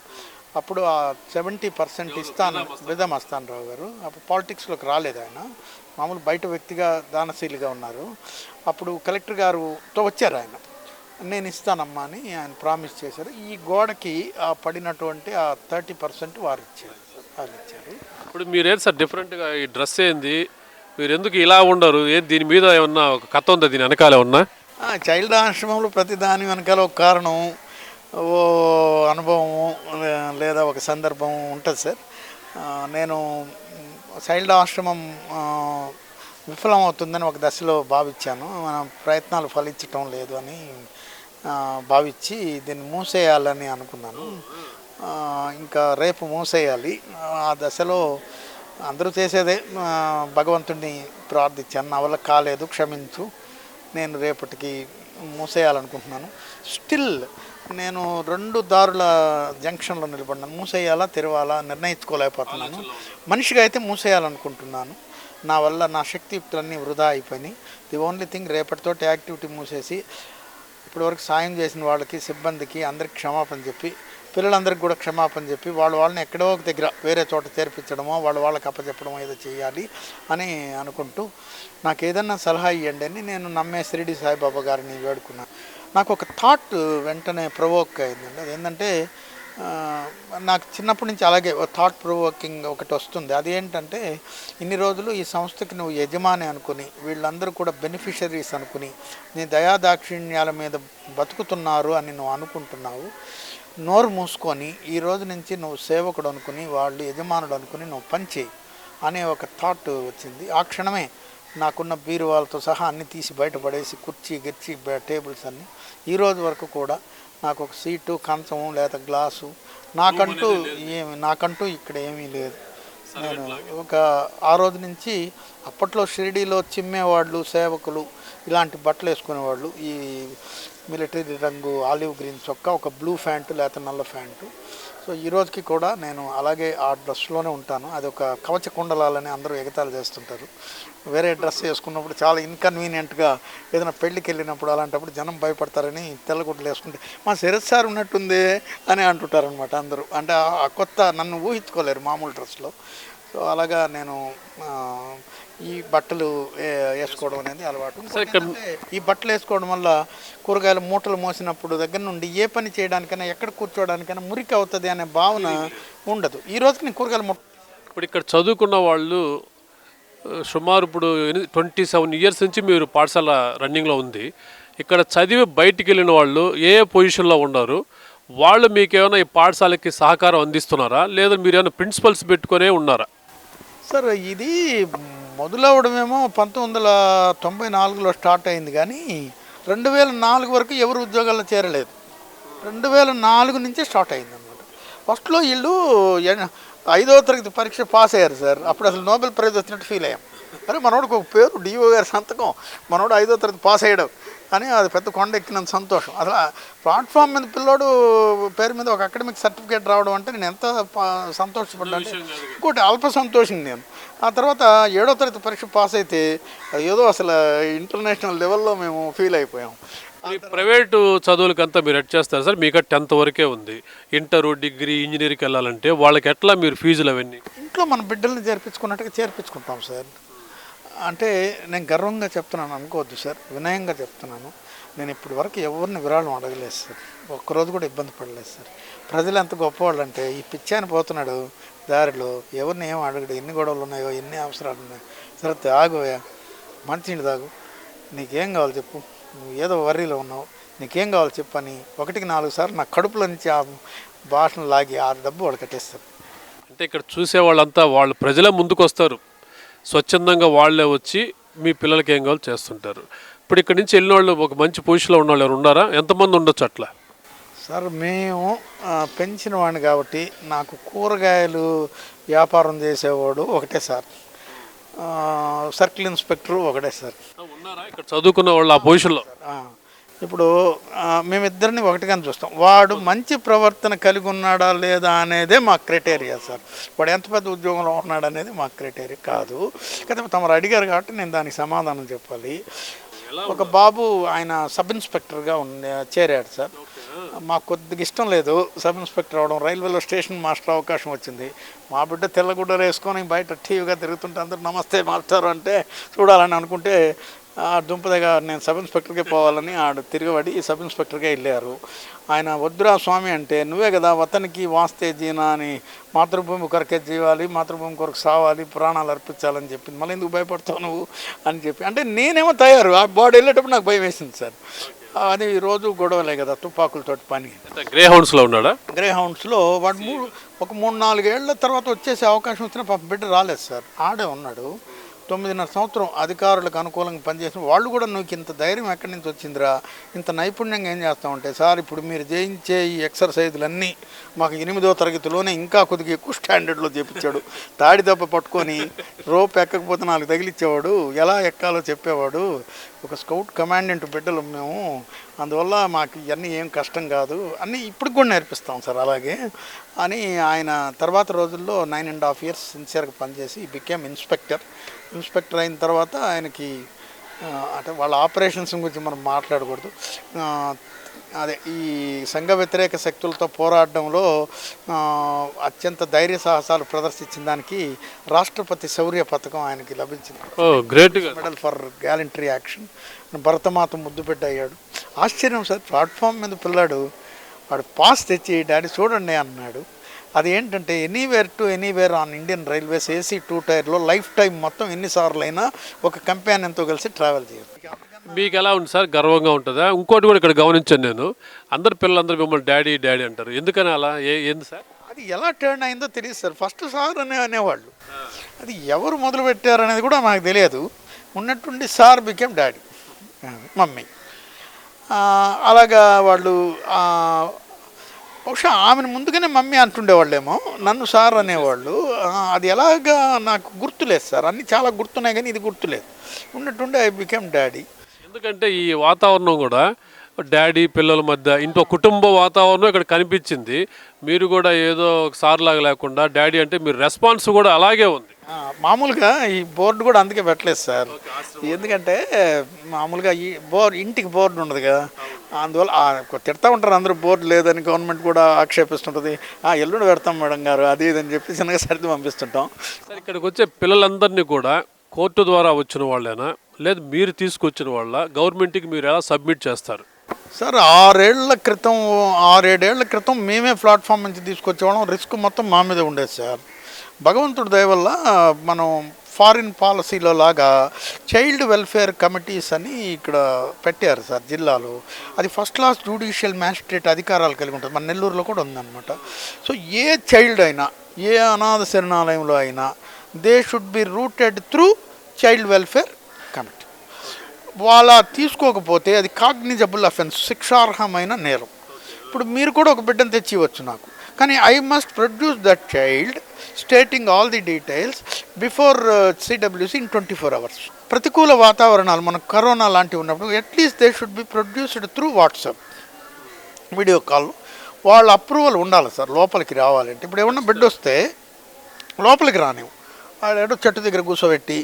అప్పుడు ఆ 70% ఇస్తాను విధ మస్తాన్ రావు గారు, అప్పుడు పాలిటిక్స్లోకి రాలేదు ఆయన, మామూలు బయట వ్యక్తిగా దానశీలిగా ఉన్నారు. అప్పుడు కలెక్టర్ గారుతో వచ్చారు ఆయన, నేను ఇస్తానమ్మా అని ఆయన ప్రామిస్ చేశారు. ఈ గోడకి పడినటువంటి ఆ 30% వారు ఇచ్చారు. వాళ్ళు ఇచ్చారు. ఇప్పుడు మీరేంటి సార్ డిఫరెంట్గా ఈ డ్రెస్ ఏంది, మీరు ఎందుకు ఇలా ఉండరు, ఏం దీని మీద ఏమన్నా ఒక కథ ఉందా, దీని వెనకాల ఏమన్నా? చైల్డ్ ఆశ్రమంలో ప్రతి దాని వెనకాల ఒక కారణం, ఓ అనుభవము లేదా ఒక సందర్భం ఉంటుంది సార్. నేను చైల్డ్ ఆశ్రమం విఫలమవుతుందని ఒక దశలో భావించాను. మన ప్రయత్నాలు ఫలించటం లేదు అని భావించి దీన్ని మూసేయాలని అనుకున్నాను. ఇంకా రేపు మూసేయాలి. ఆ దశలో అందరూ చేసేదే, భగవంతుడిని ప్రార్థించాను, నా వల్ల కాలేదు, క్షమించు, నేను రేపటికి మూసేయాలనుకుంటున్నాను. స్టిల్ నేను 2 దారుల జంక్షన్లో నిలబడినాను. మూసేయాలా తెరవాలా నిర్ణయించుకోలేకపోతున్నాను. మనిషిగా అయితే మూసేయాలనుకుంటున్నాను. నా వల్ల నా శక్తియుక్తులన్నీ వృధా అయిపోయినాయి. ది ఓన్లీ థింగ్, రేపటితోటి యాక్టివిటీ మూసేసి ఇప్పటివరకు సాయం చేసిన వాళ్ళకి, సిబ్బందికి అందరికి క్షమాపణ చెప్పి, పిల్లలందరికీ కూడా క్షమాపణ చెప్పి వాళ్ళని ఎక్కడో ఒక దగ్గర వేరే చోట చేర్పించడమో వాళ్ళకి అప్పచెప్పడమో ఏదో చేయాలి అని అనుకుంటూ, నాకు ఏదన్నా సలహా ఇవ్వండి అని నేను నమ్మే షిరిడి సాయిబాబా గారిని వేడుకున్నాను. నాకు ఒక థాట్ వెంటనే ప్రొవోక్ అయిందండి. అదేంటంటే నాకు చిన్నప్పటి నుంచి అలాగే థాట్ ప్రొవోకింగ్ ఒకటి వస్తుంది. అదేంటంటే, ఇన్ని రోజులు ఈ సంస్థకి నువ్వు యజమాని అనుకుని, వీళ్ళందరూ కూడా బెనిఫిషరీస్ అనుకుని, నీ దయాదాక్షిణ్యాల మీద బతుకుతున్నారు అని నువ్వు అనుకుంటున్నావు. నోరు మూసుకొని ఈ రోజు నుంచి నువ్వు సేవకుడు అనుకుని, వాళ్ళు యజమానుడు అనుకుని నువ్వు పనిచేయి అనే ఒక థాట్ వచ్చింది. ఆ క్షణమే నాకున్న బీరువాలతో సహా అన్నీ తీసి బయటపడేసి, కుర్చీ గిర్చీ టేబుల్స్ అన్నీ, ఈరోజు వరకు కూడా నాకు ఒక సీటు, కంచము లేదా గ్లాసు నాకంటూ ఇక్కడ ఏమీ లేదు. నేను ఆ రోజు నుంచి, అప్పట్లో షిరిడీలో చిమ్మేవాళ్ళు, సేవకులు ఇలాంటి బట్టలు వేసుకునేవాళ్ళు, ఈ మిలిటరీ రంగు ఆలివ్ గ్రీన్ చొక్కా, ఒక బ్లూ ప్యాంటు లేకపోతే నల్ల ప్యాంటు. సో ఈ రోజుకి కూడా నేను అలాగే ఆ డ్రెస్లోనే ఉంటాను. అది ఒక కవచ కుండలాలని అందరూ ఎగతాళి చేస్తుంటారు. వేరే డ్రెస్ వేసుకున్నప్పుడు చాలా ఇన్కన్వీనియంట్గా, ఏదైనా పెళ్ళికి వెళ్ళినప్పుడు అలాంటప్పుడు జనం భయపడతారని తెల్లగుడ్డలు వేసుకుంటే మా శరత్ సార్ ఉన్నట్టుంది అని అంటుంటారు అనమాట అందరూ. అంటే ఆ కొత్త నన్ను ఊహించుకోలేరు మామూలు డ్రెస్లో. సో అలాగా నేను ఈ బట్టలు వేసుకోవడం అనేది అలవాటు. ఈ బట్టలు వేసుకోవడం వల్ల కూరగాయల మూటలు మోసినప్పుడు దగ్గర నుండి ఏ పని చేయడానికైనా, ఎక్కడ కూర్చోవడానికైనా మురికి అవుతుంది అనే భావన ఉండదు. ఈ రోజుకి నేను కూరగాయల మూట. ఇప్పుడు ఇక్కడ చదువుకున్న వాళ్ళు సుమారు ఇప్పుడు 27 ఇయర్స్ నుంచి మీరు పాఠశాల రన్నింగ్లో ఉంది. ఇక్కడ చదివి బయటికి వెళ్ళిన వాళ్ళు ఏ పొజిషన్లో ఉన్నారు, వాళ్ళు మీకేమైనా ఈ పాఠశాలకి సహకారం అందిస్తున్నారా, లేదా మీరు ఏమైనా ప్రిన్సిపల్స్ పెట్టుకునే ఉన్నారా? సార్ ఇది మొదలవడమేమో 1994లో స్టార్ట్ అయింది, కానీ 2004 వరకు ఎవరు ఉద్యోగాల్లో చేరలేదు. 2004 నుంచే స్టార్ట్ అయింది అనమాట. ఫస్ట్లో వీళ్ళు 5వ తరగతి పరీక్ష పాస్ అయ్యారు సార్. అప్పుడు అసలు నోబెల్ ప్రైజ్ వచ్చినట్టు ఫీల్ అయ్యాం. అరే మనోడికి ఒక పేరు, డిఓ గారి సంతకం, మనోడు 5వ తరగతి పాస్ అయ్యాడు అని అది పెద్ద కొండ ఎక్కినంత సంతోషం. అసలు ప్లాట్ఫామ్ మీద పిల్లోడు పేరు మీద ఒక అకాడమిక్ సర్టిఫికేట్ రావడం అంటే నేను ఎంత సంతోషపడ్డాను. ఇంకోటి అల్ప సంతోషం నేను. ఆ తర్వాత 7వ తరగతి పరీక్ష పాస్ అయితే ఏదో అసలు ఇంటర్నేషనల్ లెవెల్లో మేము ఫీల్ అయిపోయాం. ప్రైవేటు చదువులకంతా మీరు ఎట్ చేస్తారు సార్? మీకు 10th వరకే ఉంది. ఇంటరు, డిగ్రీ, ఇంజనీరింగ్కి వెళ్ళాలంటే వాళ్ళకి ఎట్లా మీరు ఫీజులు అవన్నీ? ఇంట్లో మన బిడ్డల్ని చేర్పించుకున్నట్టుగా చేర్పించుకుంటాం సార్. అంటే నేను గర్వంగా చెప్తున్నాను అనుకోవద్దు సార్, వినయంగా చెప్తున్నాను. నేను ఇప్పటి వరకు ఎవరిని విరాళం అడగలేదు సార్, ఒక్కరోజు కూడా ఇబ్బంది పడలేదు సార్. ప్రజలు ఎంత గొప్పవాళ్ళు అంటే, ఈ పిచ్చాని పోతున్నాడు దారిలో, ఎవరిని ఏం అడగడు, ఎన్ని గొడవలు ఉన్నాయో, ఎన్ని అవసరాలు ఉన్నాయో, సరే తాగుయా, మంచినీళ్ళు తాగు, నీకేం కావాలి చెప్పు, నువ్వు ఏదో వర్రీలో ఉన్నావు, నీకేం కావాలి చెప్పు అని 1కి 4 సార్లు నా కడుపులో నుంచి ఆ భాషను లాగి ఆ డబ్బు వాళ్ళు కట్టేస్తారు. అంటే ఇక్కడ చూసే వాళ్ళంతా వాళ్ళు ప్రజలే ముందుకు వస్తారు, స్వచ్ఛందంగా వాళ్ళే వచ్చి మీ పిల్లలకి ఏం కావాలో చేస్తుంటారు. ఇప్పుడు ఇక్కడి నుంచి వెళ్ళిన వాళ్ళు ఒక మంచి పొజిషన్లో ఉన్న వాళ్ళు ఎవరు ఉన్నారా? ఎంతమంది ఉండొచ్చు అట్లా? సార్ మేము పెంచిన వాడిని కాబట్టి, నాకు కూరగాయలు వ్యాపారం చేసేవాడు ఒకటే సార్, సర్కిల్ ఇన్స్పెక్టరు ఒకటే సార్. ఉన్నారా ఇక్కడ చదువుకున్న వాళ్ళు ఆ పొజిషన్లో? ఇప్పుడు మేమిద్దరిని ఒకటిగానే చూస్తాం. వాడు మంచి ప్రవర్తన కలిగి ఉన్నాడా లేదా అనేదే మా క్రైటీరియా సార్. వాడు ఎంత పెద్ద ఉద్యోగంలో ఉన్నాడు అనేది మా క్రైటీరియా కాదు. కదా తమరు అడిగారు కాబట్టి నేను దానికి సమాధానం చెప్పాలి. ఒక బాబు ఆయన సబ్ ఇన్స్పెక్టర్గా చేరాడు సార్. మాకు కొద్దిగా ఇష్టం లేదు సబ్ ఇన్స్పెక్టర్ అవడం. రైల్వేలో స్టేషన్ మాస్టర్ అవకాశం వచ్చింది. మా బిడ్డ తెల్లగుడ్డలు వేసుకొని బయట టీవీగా తిరుగుతుంటే అందరూ నమస్తే మాస్టర్ అంటే చూడాలని అనుకుంటే ఆ దుంపదగా నేను సబ్ ఇన్స్పెక్టర్కే పోవాలని ఆడు తిరగబడి సబ్ ఇన్స్పెక్టర్కే వెళ్ళారు. ఆయన వద్దురా స్వామి అంటే, నువ్వే కదా వతనికి వాస్తే జీనా అని, మాతృభూమి కొరకే జీవాలి, మాతృభూమి కొరకు సావాలి, ప్రాణాలు అర్పించాలని చెప్పింది, మళ్ళీ ఎందుకు భయపడతావు నువ్వు అని చెప్పి. అంటే నేనేమో తయారు, ఆ బాడీ వెళ్ళేటప్పుడు నాకు భయం వేసింది సార్. అది రోజు గొడవలే కదా, తుపాకులతోటి పని. గ్రే హౌండ్స్లో ఉన్నాడా? గ్రే హౌండ్స్లో వాడు ఒక 3-4 ఏళ్ల తర్వాత వచ్చేసే అవకాశం వచ్చినా పాపం బిడ్డ రాలేదు సార్. ఆడే ఉన్నాడు 9.5 సంవత్సరం అధికారులకు అనుకూలంగా పనిచేసిన వాళ్ళు కూడా, నువ్వు ఇంత ధైర్యం ఎక్కడి నుంచి వచ్చిందిరా, ఇంత నైపుణ్యంగా ఏం చేస్తామంటే, సార్ ఇప్పుడు మీరు చేయించే ఈ ఎక్సర్సైజులన్నీ మాకు 8వ తరగతిలోనే ఇంకా కొద్దిగా ఎక్కువ స్టాండర్డ్లో చేపించాడు. తాడి దెబ్బ పట్టుకొని రోప్ ఎక్కకపోతే 4 తగిలిచ్చేవాడు, ఎలా ఎక్కాలో చెప్పేవాడు. ఒక స్కౌట్ కమాండెంట్ బిడ్డలు మేము, అందువల్ల మాకు ఇవన్నీ ఏం కష్టం కాదు అన్నీ ఇప్పుడు కూడా నేర్పిస్తాం సార్ అలాగే అని. ఆయన తర్వాత రోజుల్లో 9.5 years సిన్సియర్గా పనిచేసి బికేమ్ ఇన్స్పెక్టర్ అయిన తర్వాత ఆయనకి అంటే వాళ్ళ ఆపరేషన్స్ గురించి మనం మాట్లాడకూడదు. అదే ఈ సంఘ వ్యతిరేక శక్తులతో పోరాడడంలో అత్యంత ధైర్య సాహసాలు ప్రదర్శించిన దానికి రాష్ట్రపతి శౌర్య పథకం ఆయనకి లభించింది. Great medal for gallantry action. భరతమాత ముద్దుబిడ్డ అయ్యాడు. ఆశ్చర్యం సార్, ప్లాట్ఫామ్ మీద పిల్లాడు వాడు పాస్ తెచ్చి డాడీ చూడండి అన్నాడు. అది ఏంటంటే anywhere to anywhere on Indian railways AC 2 టైర్లో లైఫ్ టైం మొత్తం ఎన్నిసార్లు అయినా ఒక కంపానియన్తో కలిసి ట్రావెల్ చేయాలి. మీకు ఎలా ఉంది సార్? గర్వంగా ఉంటుందా? ఇంకోటి కూడా ఇక్కడ గమనించాను నేను, పిల్లలందరూ మిమ్మల్ని డాడీ డాడీ అంటారు, ఎందుకని అలా? ఏంది సార్ అది? ఎలా టర్న్ అయిందో తెలియదు సార్. ఫస్ట్ సార్ అనేవాళ్ళు, అది ఎవరు మొదలు పెట్టారనేది కూడా మాకు తెలియదు. ఉన్నట్టుండి సార్ బికేమ్ డాడీ, మమ్మీ. అలాగా వాళ్ళు బహుశా ఆమెను ముందుగానే మమ్మీ అంటుండేవాళ్ళేమో, నన్ను సార్ అనేవాళ్ళు. అది ఎలాగా నాకు గుర్తులేదు సార్. అన్నీ చాలా గుర్తున్నాయి కానీ ఇది గుర్తులేదు. ఉన్నట్టుండి ఐ బికేమ్ డాడీ. ఎందుకంటే ఈ వాతావరణం కూడా డాడీ పిల్లల మధ్య ఇంట్లో కుటుంబ వాతావరణం ఇక్కడ కనిపించింది. మీరు కూడా ఏదో సార్ లాగా లేకుండా డాడీ అంటే మీరు రెస్పాన్స్ కూడా అలాగే ఉంది. మామూలుగా ఈ బోర్డు కూడా అందుకే పెట్టలేదు సార్. ఎందుకంటే మామూలుగా ఈ ఇంటికి బోర్డు ఉండదు కదా, అందువల్ల తిడతా ఉంటారు అందరూ, బోర్డు లేదని గవర్నమెంట్ కూడా ఆక్షేపిస్తుంటుంది. ఎల్లుండి పెడతాం మేడం గారు అది ఇది అని చెప్పి చిన్నగా సర్ది పంపిస్తుంటాం. సార్ ఇక్కడికి వచ్చే పిల్లలందరినీ కూడా కోర్టు ద్వారా వచ్చిన వాళ్ళేనా, లేదు మీరు తీసుకొచ్చిన వాళ్ళ? గవర్నమెంట్కి మీరు ఎలా సబ్మిట్ చేస్తారు సార్? 6-7 ఏళ్ల క్రితం మేమే ప్లాట్ఫామ్ నుంచి తీసుకొచ్చేవాళ్ళం. రిస్క్ మొత్తం మా మీద ఉండేది సార్. భగవంతుడి దయ వల్ల మనం ఫారిన్ పాలసీలో లాగా చైల్డ్ వెల్ఫేర్ కమిటీస్ అని ఇక్కడ పెట్టారు సార్ జిల్లాలో. అది ఫస్ట్ క్లాస్ జ్యుడిషియల్ మ్యాజిస్ట్రేట్ అధికారాలు కలిగి ఉంటుంది. మన నెల్లూరులో కూడా ఉందన్నమాట. సో ఏ చైల్డ్ అయినా, ఏ అనాథ శరణాలయంలో అయినా, they should be rooted through child welfare committee. వాళ్ళ తీసుకోకపోతే అది కాగ్నిజబుల్ అఫెన్స్, శిక్షార్హమైన నేరం. ఇప్పుడు మీరు కూడా ఒక బిడ్డను తెచ్చి ఇవ్వచ్చు నాకు, కానీ I must produce that child stating all the details before CWC in 24 hours. ప్రతికూల వాతావరణాలు, మనకు కరోనా లాంటివి ఉన్నప్పుడు at least they should be produced through WhatsApp video call. వాళ్ళ అప్రూవల్ ఉండాలి సార్ లోపలికి రావాలంటే. ఇప్పుడు ఏమన్నా బిడ్డ వస్తే లోపలికి రానివ్వు, వాడేటో చెట్టు దగ్గర కూర్చోబెట్టి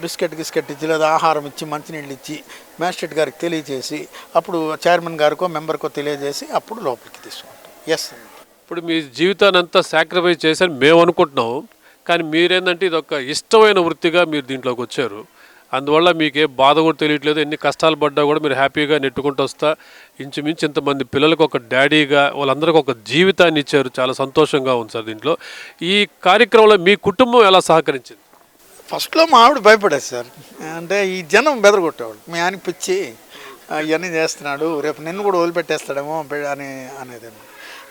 బిస్కెట్ ఇచ్చి, లేదా ఆహారం ఇచ్చి, మంచినీళ్ళు ఇచ్చి, మ్యాజిస్ట్రేట్ గారికి తెలియజేసి, అప్పుడు చైర్మన్ గారికో మెంబర్కో తెలియజేసి అప్పుడు లోపలికి తీసుకుంటాం. ఎస్. ఇప్పుడు మీ జీవితాన్ని అంతా సాక్రిఫైస్ చేశారు మేము అనుకుంటున్నాం, కానీ మీరేంటంటే ఇది ఒక ఇష్టమైన వృత్తిగా మీరు దీంట్లోకి వచ్చారు. అందువల్ల మీకు ఏ బాధ కూడా తెలియట్లేదు. ఎన్ని కష్టాలు పడ్డా కూడా మీరు హ్యాపీగా నెట్టుకుంటూ వస్తా ఇంచుమించు ఇంతమంది పిల్లలకు ఒక డాడీగా వాళ్ళందరికీ ఒక జీవితాన్ని ఇచ్చారు. చాలా సంతోషంగా ఉంది సార్. దీంట్లో ఈ కార్యక్రమంలో మీ కుటుంబం ఎలా సహకరించింది? ఫస్ట్లో మా ఆవిడ భయపడేది సార్. అంటే ఈ జనం బెదరగొట్టేవాడు, మీ ఆయనకి పిచ్చి ఇవన్నీ చేస్తున్నాడు, రేపు నిన్ను కూడా వదిలిపెట్టేస్తాడేమో అని అనేది.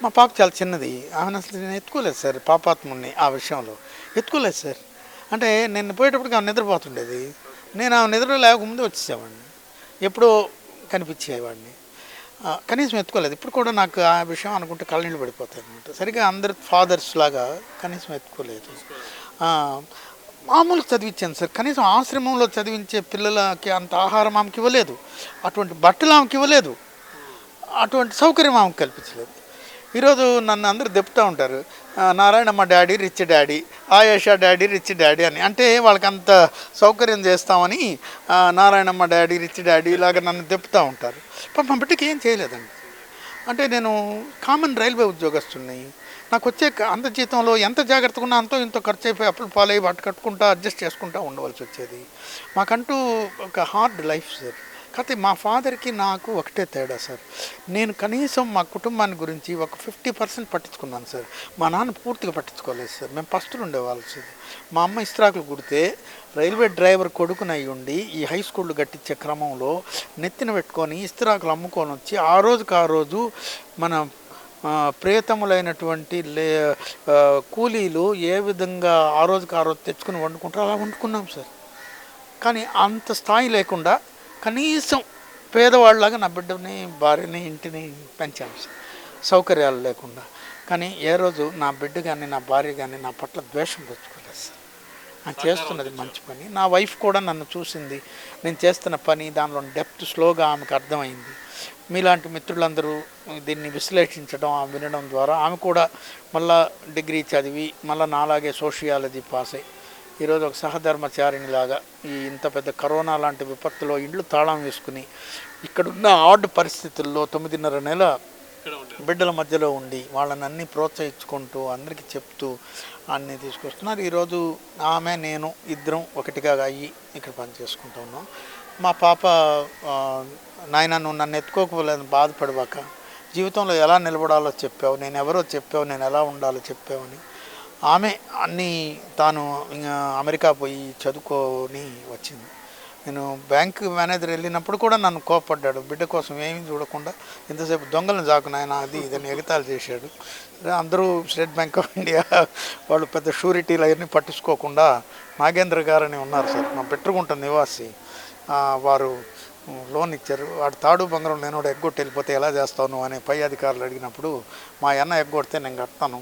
మా పాప చాలా చిన్నది, ఆమెను అసలు నేను ఎత్తుకోలేదు సార్. పాపాత్ముడిని ఆ విషయంలో ఎత్తుకోలేదు సార్. అంటే నేను పోయేటప్పటికి ఆమె నిద్రపోతుండేది, నేను ఆమె నిద్ర లేకముందే వచ్చేసేవాడిని, ఎప్పుడో కనిపించేవాడిని, కనీసం ఎత్తుకోలేదు. ఇప్పుడు కూడా నాకు ఆ విషయం అనుకుంటే కళ్ళనీళ్ళు పడిపోతాయి అనమాట. సరిగ్గా అందరి ఫాదర్స్ లాగా కనీసం ఎత్తుకోలేదు. మామూలుగా చదివించాను సార్. కనీసం ఆశ్రమంలో చదివించే పిల్లలకి అంత ఆహారం ఆమెకి ఇవ్వలేదు, అటువంటి బట్టలు ఆమెకి ఇవ్వలేదు, అటువంటి సౌకర్యం ఆమెకు కల్పించలేదు. ఈరోజు నన్ను అందరూ చెప్తూ ఉంటారు, Narayanamma daddy rich daddy, Ayesha daddy rich daddy అని. అంటే వాళ్ళకి అంత సౌకర్యం చేస్తామని నారాయణమ్మ డాడీ రిచ్ డాడీ ఇలాగ నన్ను చెప్తూ ఉంటారు. పాపం బిడ్డకి ఏం చేయలేదండి. అంటే నేను కామన్ రైల్వే ఉద్యోగస్తుని. నాకు వచ్చే అంత జీతంలో ఎంత జాగ్రత్తగా ఉన్నా అంతో ఇంతో ఖర్చు అయిపోయి అప్పులు పాలై వాటి కట్టుకుంటా అడ్జస్ట్ చేసుకుంటా ఉండవలసి వచ్చేది. మాకంటూ ఒక హార్డ్ లైఫ్ సార్. కాకపోతే మా ఫాదర్కి నాకు ఒకటే తేడా సార్. నేను కనీసం మా కుటుంబాన్ని గురించి ఒక 50% పట్టించుకున్నాను సార్. మా నాన్న పూర్తిగా పట్టించుకోలేదు సార్. మేము పస్తులు ఉండేవాళ్ళు సార్. మా అమ్మ ఇస్త్రాకులు కుడితే రైల్వే డ్రైవర్ కొడుకునై ఉండి ఈ హై స్కూళ్ళు కట్టించే క్రమంలో నెత్తిన పెట్టుకొని ఇస్త్రాకులు అమ్ముకొని వచ్చి ఆ రోజుకి ఆ రోజు మన ప్రియతములైనటువంటి కూలీలు ఏ విధంగా ఆ రోజుకి ఆ రోజు తెచ్చుకుని వండుకుంటారో అలా వండుకున్నాం సార్. కానీ అంత స్థాయి లేకుండా కనీసం పేదవాళ్ళలాగా నా బిడ్డని భార్యని ఇంటిని పెంచాను సార్, సౌకర్యాలు లేకుండా. కానీ ఏ రోజు నా బిడ్డ కానీ నా భార్య కానీ నా పట్ల ద్వేషం తెచ్చుకోలేదు సార్. నేను చేస్తున్నది మంచి పని. నా వైఫ్ కూడా నన్ను చూసింది, నేను చేస్తున్న పని దానిలో డెప్త్ స్లోగా ఆమెకు అర్థమైంది. మీలాంటి మిత్రులందరూ దీన్ని విశ్లేషించడం వినడం ద్వారా ఆమె కూడా మళ్ళా డిగ్రీ చదివి మళ్ళీ నాలాగే సోషియాలజీ పాస్ అయ్యి ఈరోజు ఒక సహధర్మచారిణిలాగా ఈ ఇంత పెద్ద కరోనా లాంటి విపత్తులో ఇండ్లు తాళం వేసుకుని ఇక్కడున్న ఆర్డ్ పరిస్థితుల్లో 9.5 నెల బిడ్డల మధ్యలో ఉండి వాళ్ళని అన్నీ ప్రోత్సహించుకుంటూ అందరికీ చెప్తూ అన్నీ తీసుకొస్తున్నారు. ఈరోజు ఆమె నేను ఇద్దరం ఒకటిగా అయ్యి ఇక్కడ పనిచేసుకుంటూ ఉన్నాం. మా పాప నాయన నువ్వు నన్ను ఎత్తుకోకపోలేదు బాధపడబాక, జీవితంలో ఎలా నిలబడాలో చెప్పావు, నేను ఎవరో చెప్పావు, నేను ఎలా ఉండాలో చెప్పావని ఆమె అన్నీ తాను అమెరికా పోయి చదువుకొని వచ్చింది. నేను బ్యాంక్ మేనేజర్ వెళ్ళినప్పుడు కూడా నన్ను కోపడ్డాడు. బిడ్డ కోసం ఏమీ చూడకుండా ఎంతసేపు దొంగలను జాకునాయన అది ఇదని ఎగతాళి చేశాడు. అందరూ స్టేట్ బ్యాంక్ ఆఫ్ ఇండియా వాళ్ళు పెద్ద షూరిటీలు అవన్నీ పట్టించుకోకుండా నాగేంద్ర గారని ఉన్నారు సార్, మా పెట్టుకుంట నివాసి, వారు లోన్ ఇచ్చారు. వాడు తాడు బంగారం నేను కూడా ఎగ్గొట్టి వెళ్ళిపోతే ఎలా చేస్తావు నువ్వు అని పై అధికారులు అడిగినప్పుడు మా అన్న ఎగ్గొడితే నేను కడతాను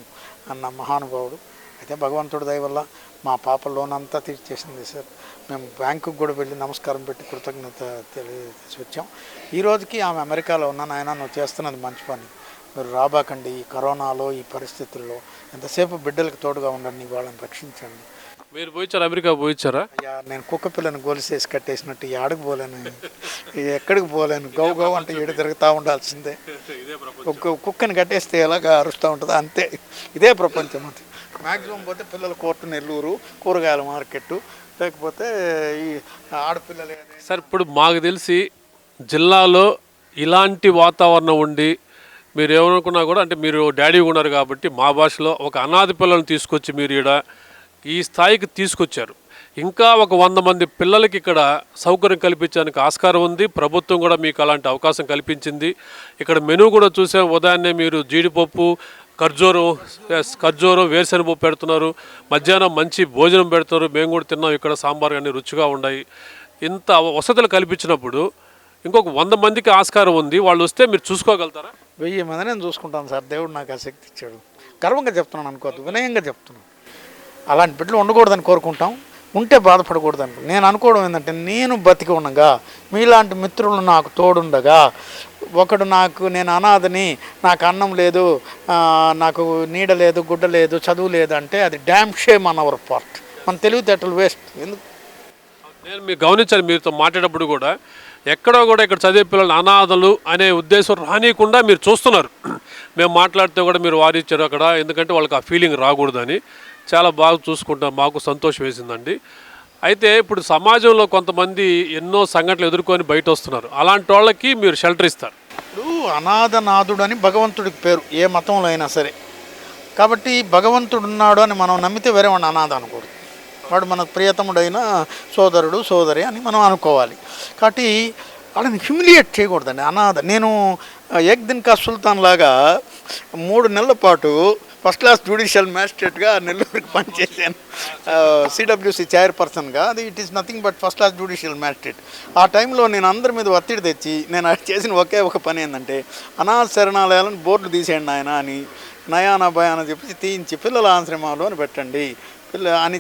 అన్న మహానుభావుడు. అయితే భగవంతుడి దయ వల్ల మా పాప లోన్ అంతా తీర్చేసింది సార్. మేము బ్యాంకుకు కూడా వెళ్ళి నమస్కారం పెట్టి కృతజ్ఞత తెలియజేసి వచ్చాం. ఈ రోజుకి ఆమె అమెరికాలో ఉన్నాను. ఆయన నువ్వు చేస్తున్నది మంచి పని, మీరు రాబాకండి ఈ కరోనాలో ఈ పరిస్థితుల్లో, ఎంతసేపు బిడ్డలకు తోడుగా ఉండండి, వాళ్ళని రక్షించండి. మీరు పోయిచ్చారు, అమెరికా పోయిచ్చారా? అయ్యా నేను కుక్క పిల్లని గొలుసేసి కట్టేసినట్టు ఆడకు పోలేను, ఎక్కడికి పోలేను. గౌ గౌ అంటే ఏడు తిరుగుతూ ఉండాల్సిందే. కుక్కని కట్టేస్తే ఎలాగా అరుస్తూ ఉంటుందో అంతే. ఇదే ప్రపంచం. అది మ్యాక్సిమం పోతే పిల్లల కోర్టు నెల్లూరు, కూరగాయల మార్కెట్టు, లేకపోతే ఈ ఆడపిల్లలే. సార్ ఇప్పుడు మాకు తెలిసి జిల్లాలో ఇలాంటి వాతావరణం ఉండి మీరు ఏమనుకున్నా కూడా, అంటే మీరు డాడీ ఉన్నారు కాబట్టి మా భాషలో ఒక అనాథ పిల్లలను తీసుకొచ్చి మీరు ఇక్కడ ఈ స్థాయికి తీసుకొచ్చారు. ఇంకా ఒక 100 మంది పిల్లలకి ఇక్కడ సౌకర్యం కల్పించడానికి ఆస్కారం ఉంది. ప్రభుత్వం కూడా మీకు అలాంటి అవకాశం కల్పించింది. ఇక్కడ మెనూ కూడా చూసాం, ఉదయాన్నే మీరు జీడిపప్పు, ఖర్జూరం, వేరుశెనగ పెడుతున్నారు. మధ్యాహ్నం మంచి భోజనం పెడుతున్నారు. మేము కూడా తిన్నాం ఇక్కడ, సాంబార్ అన్నీ రుచిగా ఉన్నాయి. ఇంత వసతులు కల్పించినప్పుడు ఇంకొక 100 మందికి ఆస్కారం ఉంది. వాళ్ళు వస్తే మీరు చూసుకోగలుగుతారా? 1000 మంది నేను చూసుకుంటాను సార్. దేవుడు నాకు ఆ శక్తి ఇచ్చాడు. గర్వంగా చెప్తున్నాను అనుకోవద్దు, వినయంగా చెప్తున్నాను. అలాంటి బిడ్డలు ఉండకూడదని కోరుకుంటాం, ఉంటే బాధపడకూడదని నేను అనుకోవడం ఏంటంటే, నేను బతికి ఉండగా మీలాంటి మిత్రులు నాకు తోడుండగా, ఒకడు నేను అనాథని, నాకు అన్నం లేదు, నాకు నీడ లేదు, గుడ్డ లేదు, చదువు లేదు అంటే అది dam shame an hour part. మన తెలివితేటలు వేస్ట్. ఎందుకు నేను మీరు గమనించాను, మీతో మాట్లాడేటప్పుడు కూడా ఎక్కడో కూడా ఇక్కడ చదివే పిల్లలు అనాథలు అనే ఉద్దేశం రానియకుండా మీరు చూస్తున్నారు. మేము మాట్లాడితే కూడా మీరు వారిచ్చారు అక్కడ, ఎందుకంటే వాళ్ళకి ఆ ఫీలింగ్ రాకూడదని. చాలా బాగా చూసుకుంటాం, మాకు సంతోషం వేసిందండి. అయితే ఇప్పుడు సమాజంలో కొంతమంది ఎన్నో సంఘటనలు ఎదుర్కొని బయట వస్తున్నారు. అలాంటి వాళ్ళకి మీరు షెల్టర్ ఇస్తారు. ఇప్పుడు అనాథనాథుడు అని భగవంతుడికి పేరు, ఏ మతంలో అయినా సరే. కాబట్టి భగవంతుడు ఉన్నాడు అని మనం నమ్మితే వేరే వాడిని అనాథ అనకూడదు. వాడు మన ప్రియతముడైన సోదరుడు సోదరి అని మనం అనుకోవాలి. కాబట్టి వాళ్ళని హ్యూమిలియేట్ చేయకూడదండి. అనాథ నేను ఏక్ దిన్ కా సుల్తాన్ లాగా 3 నెలల పాటు ఫస్ట్ క్లాస్ జ్యుడిషియల్ మ్యాజిస్ట్రేట్గా నెల్లూరుకి పనిచేశాను. సిడబ్ల్యూసి చైర్పర్సన్గా. అది it is nothing but first class judicial magistrate. ఆ టైంలో నేను అందరి మీద ఒత్తిడి తెచ్చి నేను చేసిన ఒకే ఒక పని ఏంటంటే, అనాథ శరణాలయాలను బోర్డు తీసేయండి ఆయన అని, నయానా భయాన చెప్పి తీయించి పిల్లల ఆశ్రమాలు అని పెట్టండి అని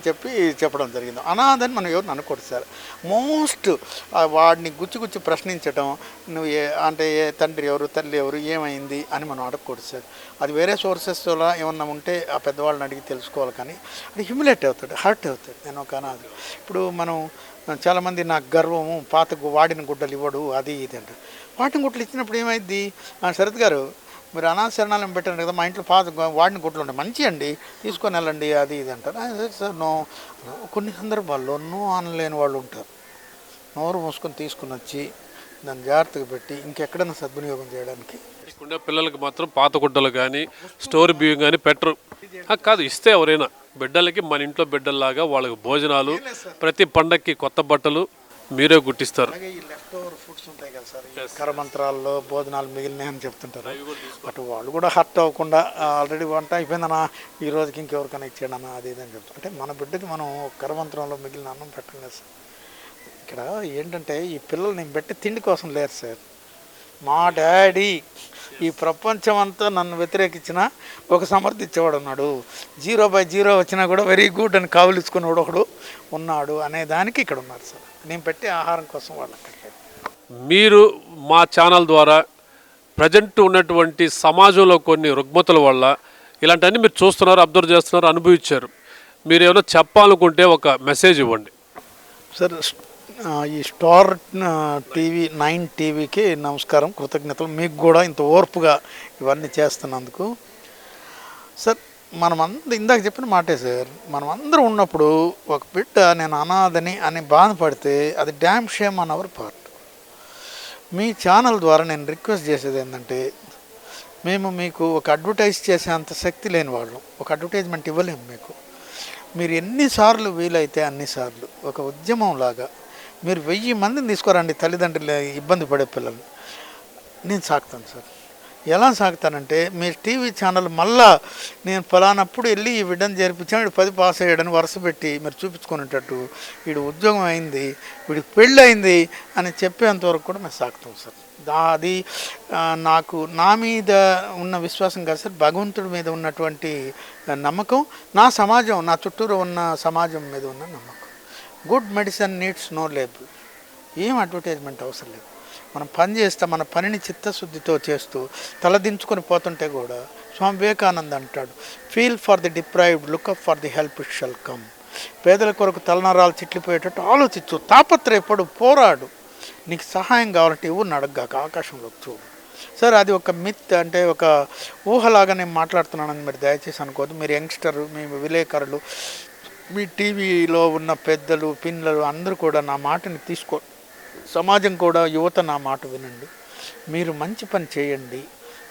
చెప్పడం జరిగింది. అనాథని మనం ఎవరిని అనుకోడు సార్. మోస్ట్ వాడిని గుచ్చి ప్రశ్నించడం, నువ్వు అంటే తండ్రి ఎవరు, తల్లి ఎవరు, ఏమైంది అని మనం అడగకూడదు సార్. అది వేరే సోర్సెస్లో ఏమన్నా ఉంటే ఆ పెద్దవాళ్ళని అడిగి తెలుసుకోవాలి. కానీ అది హ్యూమిలేట్ అవుతాడు, హర్ట్ అవుతాడు. నేను ఒక అనాథ. ఇప్పుడు మనం చాలామంది నాకు గర్వము, పాత వాడిన గుడ్డలు ఇవ్వడు, అది ఇది అంటారు. వాడిన గుడ్డలు ఇచ్చినప్పుడు ఏమైంది? శరత్ గారు మీరు అనాశరణాలను పెట్టండి కదా, మా ఇంట్లో వాడిని గుడ్లు ఉంటాయి, మంచి అండి తీసుకొని వెళ్ళండి అది ఇది అంటారు. Sir no. కొన్ని సందర్భాల్లో నో అనలేని వాళ్ళు ఉంటారు. నోరు మూసుకొని తీసుకుని వచ్చి దాన్ని జాగ్రత్తగా పెట్టి ఇంకెక్కడైనా సద్వినియోగం చేయడానికి. ఇక్కడుండే పిల్లలకి మాత్రం పాత గుడ్డలు కానీ స్టోర్ బియ్యం కానీ పెట్టరు. కాదు, ఇస్తే ఎవరైనా బిడ్డలకి మన ఇంట్లో బిడ్డల్లాగా వాళ్ళకి భోజనాలు, ప్రతి పండక్కి కొత్త బట్టలు మీరే గుట్టిస్తారు. అలాగే ఈ లెఫ్ట్ ఓవర్ ఫుడ్స్ ఉంటాయి కదా సార్, ఈ కరమంత్రాల్లో భోజనాలు మిగిలినాయి అని చెప్తుంటారు. అటు వాళ్ళు కూడా హర్ట్ అవ్వకుండా ఆల్రెడీ వంట అయిపోయిందన్నా, ఈ రోజుకి ఇంకెవరికైనా ఇచ్చాడన్నా అది ఇది అని చెప్తారు. అంటే మన బిడ్డకి మనం కరమంత్రంలో మిగిలిన అన్నం పెట్టలేదు సార్. ఇక్కడ ఏంటంటే ఈ పిల్లలు నేను పెట్టి తిండి కోసం లేరు సార్. మా డాడీ ఈ ప్రపంచం అంతా నన్ను వ్యతిరేకించిన ఒక సమర్థించేవాడు ఉన్నాడు, 0/0 వచ్చినా కూడా వెరీ గుడ్ అని కావులిచ్చుకునేవాడు ఒకడు ఉన్నాడు అనే దానికి ఇక్కడ ఉన్నారు సార్. నేను పెట్టే ఆహారం కోసం వాళ్ళు అక్కడికి. మీరు మా ఛానల్ ద్వారా ప్రజెంట్ ఉన్నటువంటి సమాజంలో కొన్ని రుగ్మతల వల్ల ఇలాంటివన్నీ మీరు చూస్తున్నారు, అబ్జర్వ్ చేస్తున్నారు, అనుభవించారు. మీరు ఏమైనా చెప్పాలనుకుంటే ఒక మెసేజ్ ఇవ్వండి సార్. ఈ స్టార్ టీవీ 9 టీవీకి నమస్కారం, కృతజ్ఞతలు. మీకు కూడా ఇంత ఓర్పుగా ఇవన్నీ చేస్తున్నందుకు సార్. ఇందాక చెప్పిన మాటే సార్, మనం అందరం ఉన్నప్పుడు ఒక బిడ్డ నేను అనాథని అని బాధపడితే అది dam shame on hour part. Me channel ద్వారా నేను రిక్వెస్ట్ చేసేది ఏంటంటే, మేము మీకు ఒక అడ్వర్టైజ్ చేసే అంత శక్తి లేని వాళ్ళం, ఒక అడ్వర్టైజ్మెంట్ ఇవ్వలేము మీకు. మీరు ఎన్నిసార్లు వీలైతే అన్నిసార్లు ఒక ఉద్యమం లాగా మీరు 1000 మందిని తీసుకురండి, తల్లిదండ్రులు ఇబ్బంది పడే పిల్లలు, నేను సాగుతాను సార్. ఎలా సాగుతానంటే, మీ టీవీ ఛానల్ మళ్ళా నేను ఫలానప్పుడు వెళ్ళి ఈ బిడ్డను చేర్పించాను, వీడు 10 పాస్ అయ్యాడని వరుస పెట్టి మీరు చూపించుకునేటట్టు, వీడు ఉద్యోగం అయింది, వీడికి పెళ్ళి అయింది అని చెప్పేంతవరకు కూడా మేము సాగుతాం సార్. అది నాకు నా మీద ఉన్న విశ్వాసం కాదు సార్, భగవంతుడి మీద ఉన్నటువంటి నమ్మకం, నా సమాజం, నా చుట్టూరు ఉన్న సమాజం మీద ఉన్న నమ్మకం. Good medicine needs no label. ఏం అడ్వర్టైజ్మెంట్ అవసరం లేదు. మనం పని చేస్తాం, మన పనిని చిత్తశుద్ధితో చేస్తూ తలదించుకొని పోతుంటే కూడా స్వామి వివేకానంద అంటాడు, feel for the deprived, look up for the help, it shall come. పేదల కొరకు తలనరాలు చిట్లిపోయేటట్టు ఆలోచించు, తాపత్రయపడు, పోరాడు. నీకు సహాయం కావాలంటే ఎవరిని అడగగాక ఆకాశంలోకి చూడు సార్. అది ఒక మిత్, అంటే ఒక ఊహలాగా నేను మాట్లాడుతున్నానని మీరు దయచేసి అనుకోవద్దు. మీరు యంగ్స్టర్, మీ విలేకరులు, మీ టీవీలో ఉన్న పెద్దలు, పిల్లలు అందరూ కూడా నా మాటని తీసుకో, సమాజం కూడా, యువత నా మాట వినండి. మీరు మంచి పని చేయండి,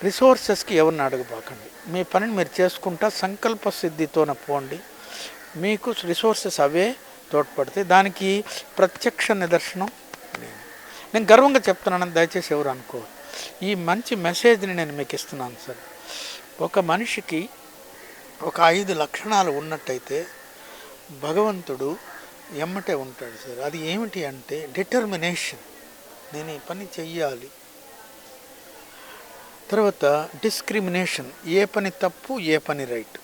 రిసోర్సెస్కి ఎవరిని అడగబాకండి. మీ పనిని మీరు చేసుకుంటా సంకల్ప సిద్ధితోన పోండి, మీకు రిసోర్సెస్ అవే తోడ్పడితే. దానికి ప్రత్యక్ష నిదర్శనం నేను గర్వంగా చెప్తున్నానని దయచేసి ఎవరు అనుకోరు. ఈ మంచి మెసేజ్ని నేను మీకు ఇస్తున్నాను సార్. ఒక మనిషికి ఒక 5 లక్షణాలు ఉన్నట్టయితే భగవంతుడు ఎమ్మటే ఉంటాడు సార్. అది ఏమిటి అంటే డిటర్మినేషన్, నేను ఈ పని చెయ్యాలి. తర్వాత డిస్క్రిమినేషన్, ఏ పని తప్పు ఏ పని రైట్.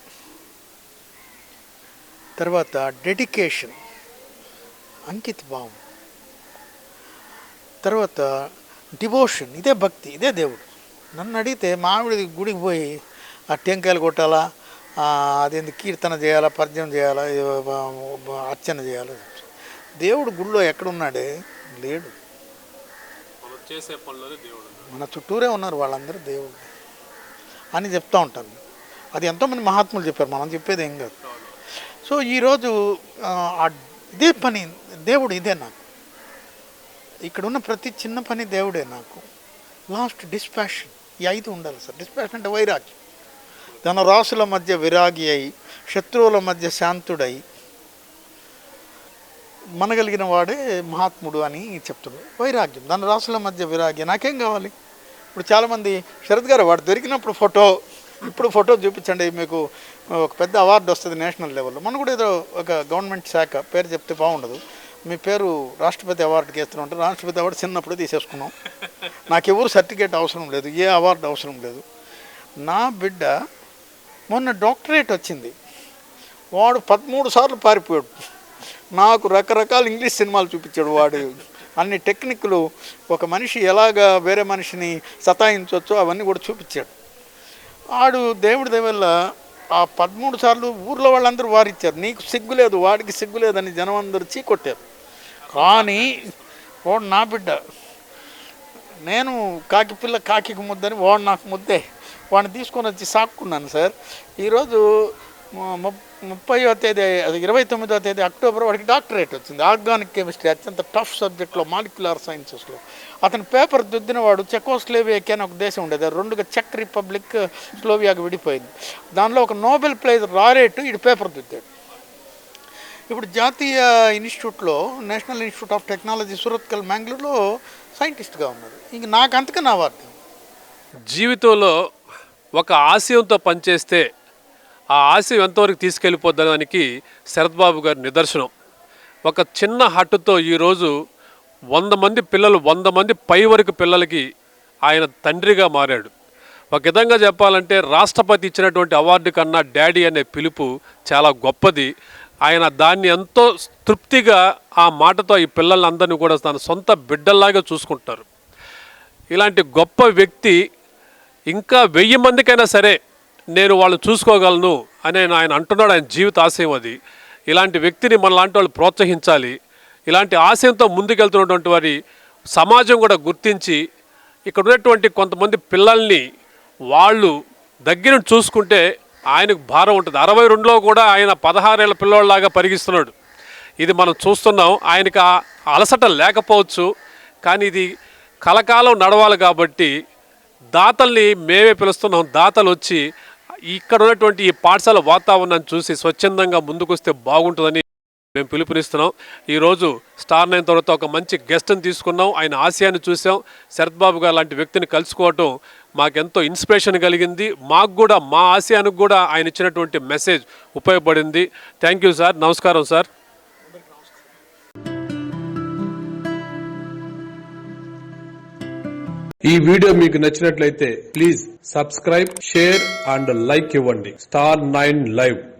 తర్వాత డెడికేషన్, అంకిత భావం. తర్వాత డివోషన్, ఇదే భక్తి, ఇదే దేవుడు. నన్ను అడిగితే మామిడి గుడికి పోయి ఆ టెంకాయలు కొట్టాలా, అదేంది కీర్తన చేయాలా, పద్యం చేయాలా, అర్చన చేయాలా. దేవుడు గుడిలో ఎక్కడున్నాడే లేడు, మన చుట్టూరే ఉన్నారు వాళ్ళందరూ దేవుడు అని చెప్తూ ఉంటాను. అది ఎంతోమంది మహాత్ములు చెప్పారు, మనం చెప్పేది ఏం కాదు. సో ఈరోజు ఇదే పని దేవుడు, ఇదే నాకు ఇక్కడున్న ప్రతి చిన్న పని దేవుడే నాకు. లాస్ట్ డిస్పాషన్, ఈ 5 ఉండాలి సార్. డిస్పాషన్ అంటే వైరాగ్యం, ధనరాశుల మధ్య విరాగి అయి, శత్రువుల మధ్య శాంతుడై మనగలిగిన వాడే మహాత్ముడు అని చెప్తున్నాడు. వైరాగ్యం, ధనరాశుల మధ్య విరాగి. నాకేం కావాలి? ఇప్పుడు చాలామంది శరత్ గారు వాడు దొరికినప్పుడు ఫోటో, ఇప్పుడు ఫోటో చూపించండి మీకు ఒక పెద్ద అవార్డు వస్తుంది నేషనల్ లెవెల్లో. మనం కూడా ఏదో ఒక గవర్నమెంట్ శాఖ పేరు చెప్తే బాగుండదు, మీ పేరు రాష్ట్రపతి అవార్డుకి వేస్తూ ఉంటారు. రాష్ట్రపతి అవార్డు చిన్నప్పుడు తీసేసుకున్నాం, నాకెవరు సర్టిఫికేట్ అవసరం లేదు, ఏ అవార్డు అవసరం లేదు. నా బిడ్డ మొన్న డాక్టరేట్ వచ్చింది, వాడు 13 సార్లు పారిపోయాడు. నాకు రకరకాల ఇంగ్లీష్ సినిమాలు చూపించాడు వాడు. అన్ని టెక్నిక్లు, ఒక మనిషి ఎలాగా వేరే మనిషిని సతాయించవచ్చో అవన్నీ కూడా చూపించాడు. వాడు దేవుడి దయవల్ల ఆ 13 సార్లు ఊర్లో వాళ్ళందరూ వారిచ్చారు, నీకు సిగ్గు లేదు, వాడికి సిగ్గు లేదని జనం అందరూ చీకొట్టారు. కానీ వాడు నా బిడ్డ, నేను కాకి పిల్ల కాకికి ముద్దని, వాడు నాకు ముద్దే. వాడిని తీసుకొని వచ్చి సాక్కున్నాను సార్. ఈరోజు 30వ తేదీ 29వ తేదీ అక్టోబర్ వాడికి డాక్టరేట్ వచ్చింది ఆర్గానిక్ కెమిస్ట్రీ, అత్యంత టఫ్ సబ్జెక్ట్లో, మాలిక్యులర్ సైన్సెస్లో. అతని పేపర్ దిద్దినవాడు చెకోస్లోవేకియా అని ఒక దేశం ఉండేది, అది రెండుగా చెక్ రిపబ్లిక్, స్లోవియాగా విడిపోయింది. దానిలో ఒక నోబెల్ ప్రైజ్ రారేటు ఈ పేపర్ దిద్దాడు. ఇప్పుడు జాతీయ ఇన్స్టిట్యూట్లో, నేషనల్ ఇన్స్టిట్యూట్ ఆఫ్ టెక్నాలజీ సూరత్కల్, మ్యాంగ్లూర్లో సైంటిస్ట్గా ఉన్నారు. ఇంక నాకు అంతకన్నా అవార్డు. జీవితంలో ఒక ఆశయంతో పనిచేస్తే ఆ ఆశయం ఎంతవరకు తీసుకెళ్ళిపోద్దడానికి శరత్ బాబు గారి నిదర్శనం. ఒక చిన్న హట్టుతో ఈరోజు 100 మంది పిల్లలు, 100 మంది పై వరకు పిల్లలకి ఆయన తండ్రిగా మారాడు. ఒక విధంగా చెప్పాలంటే రాష్ట్రపతి ఇచ్చినటువంటి అవార్డు కన్నా డాడీ అనే పిలుపు చాలా గొప్పది. ఆయన దాన్ని ఎంతో తృప్తిగా ఆ మాటతో ఈ పిల్లలందరినీ కూడా తన సొంత బిడ్డల్లాగా చూసుకుంటారు. ఇలాంటి గొప్ప వ్యక్తి ఇంకా 1000 మందికైనా సరే నేను వాళ్ళు చూసుకోగలను అని ఆయన అంటున్నాడు. ఆయన జీవిత ఆశయం అది. ఇలాంటి వ్యక్తిని మనలాంటి వాళ్ళు ప్రోత్సహించాలి. ఇలాంటి ఆశయంతో ముందుకెళ్తున్నటువంటి వారి సమాజం కూడా గుర్తించి ఇక్కడ ఉన్నటువంటి కొంతమంది పిల్లల్ని వాళ్ళు దగ్గర చూసుకుంటే ఆయనకు భారం ఉంటుంది. 62లో కూడా ఆయన 16 ఏళ్ల పిల్లోళ్ళలాగా పరిగిస్తున్నాడు. ఇది మనం చూస్తున్నాం. ఆయనకు ఆ అలసట లేకపోవచ్చు, కానీ ఇది కలకాలం నడవాలి కాబట్టి దాతల్ని మేమే పిలుస్తున్నాం. దాతలు వచ్చి ఇక్కడ ఉన్నటువంటి ఈ పాఠశాల వాతావరణాన్ని చూసి స్వచ్ఛందంగా ముందుకొస్తే బాగుంటుందని మేము పిలుపునిస్తున్నాం. ఈరోజు స్టార్ 9 తర్వాత ఒక మంచి గెస్ట్ని తీసుకున్నాం. ఆయన ఆశయాన్ని చూసాం. శరత్ బాబు గారు లాంటి వ్యక్తిని కలుసుకోవటం మాకెంతో ఇన్స్పిరేషన్ కలిగింది. మాకు కూడా మా ఆశయానికి కూడా ఆయన ఇచ్చినటువంటి మెసేజ్ ఉపయోగపడింది. Thank you sir. నమస్కారం సార్. ఈ వీడియో మీకు నచ్చినట్లయితే please subscribe, share and like ఇవ్వండి. Star 9 live.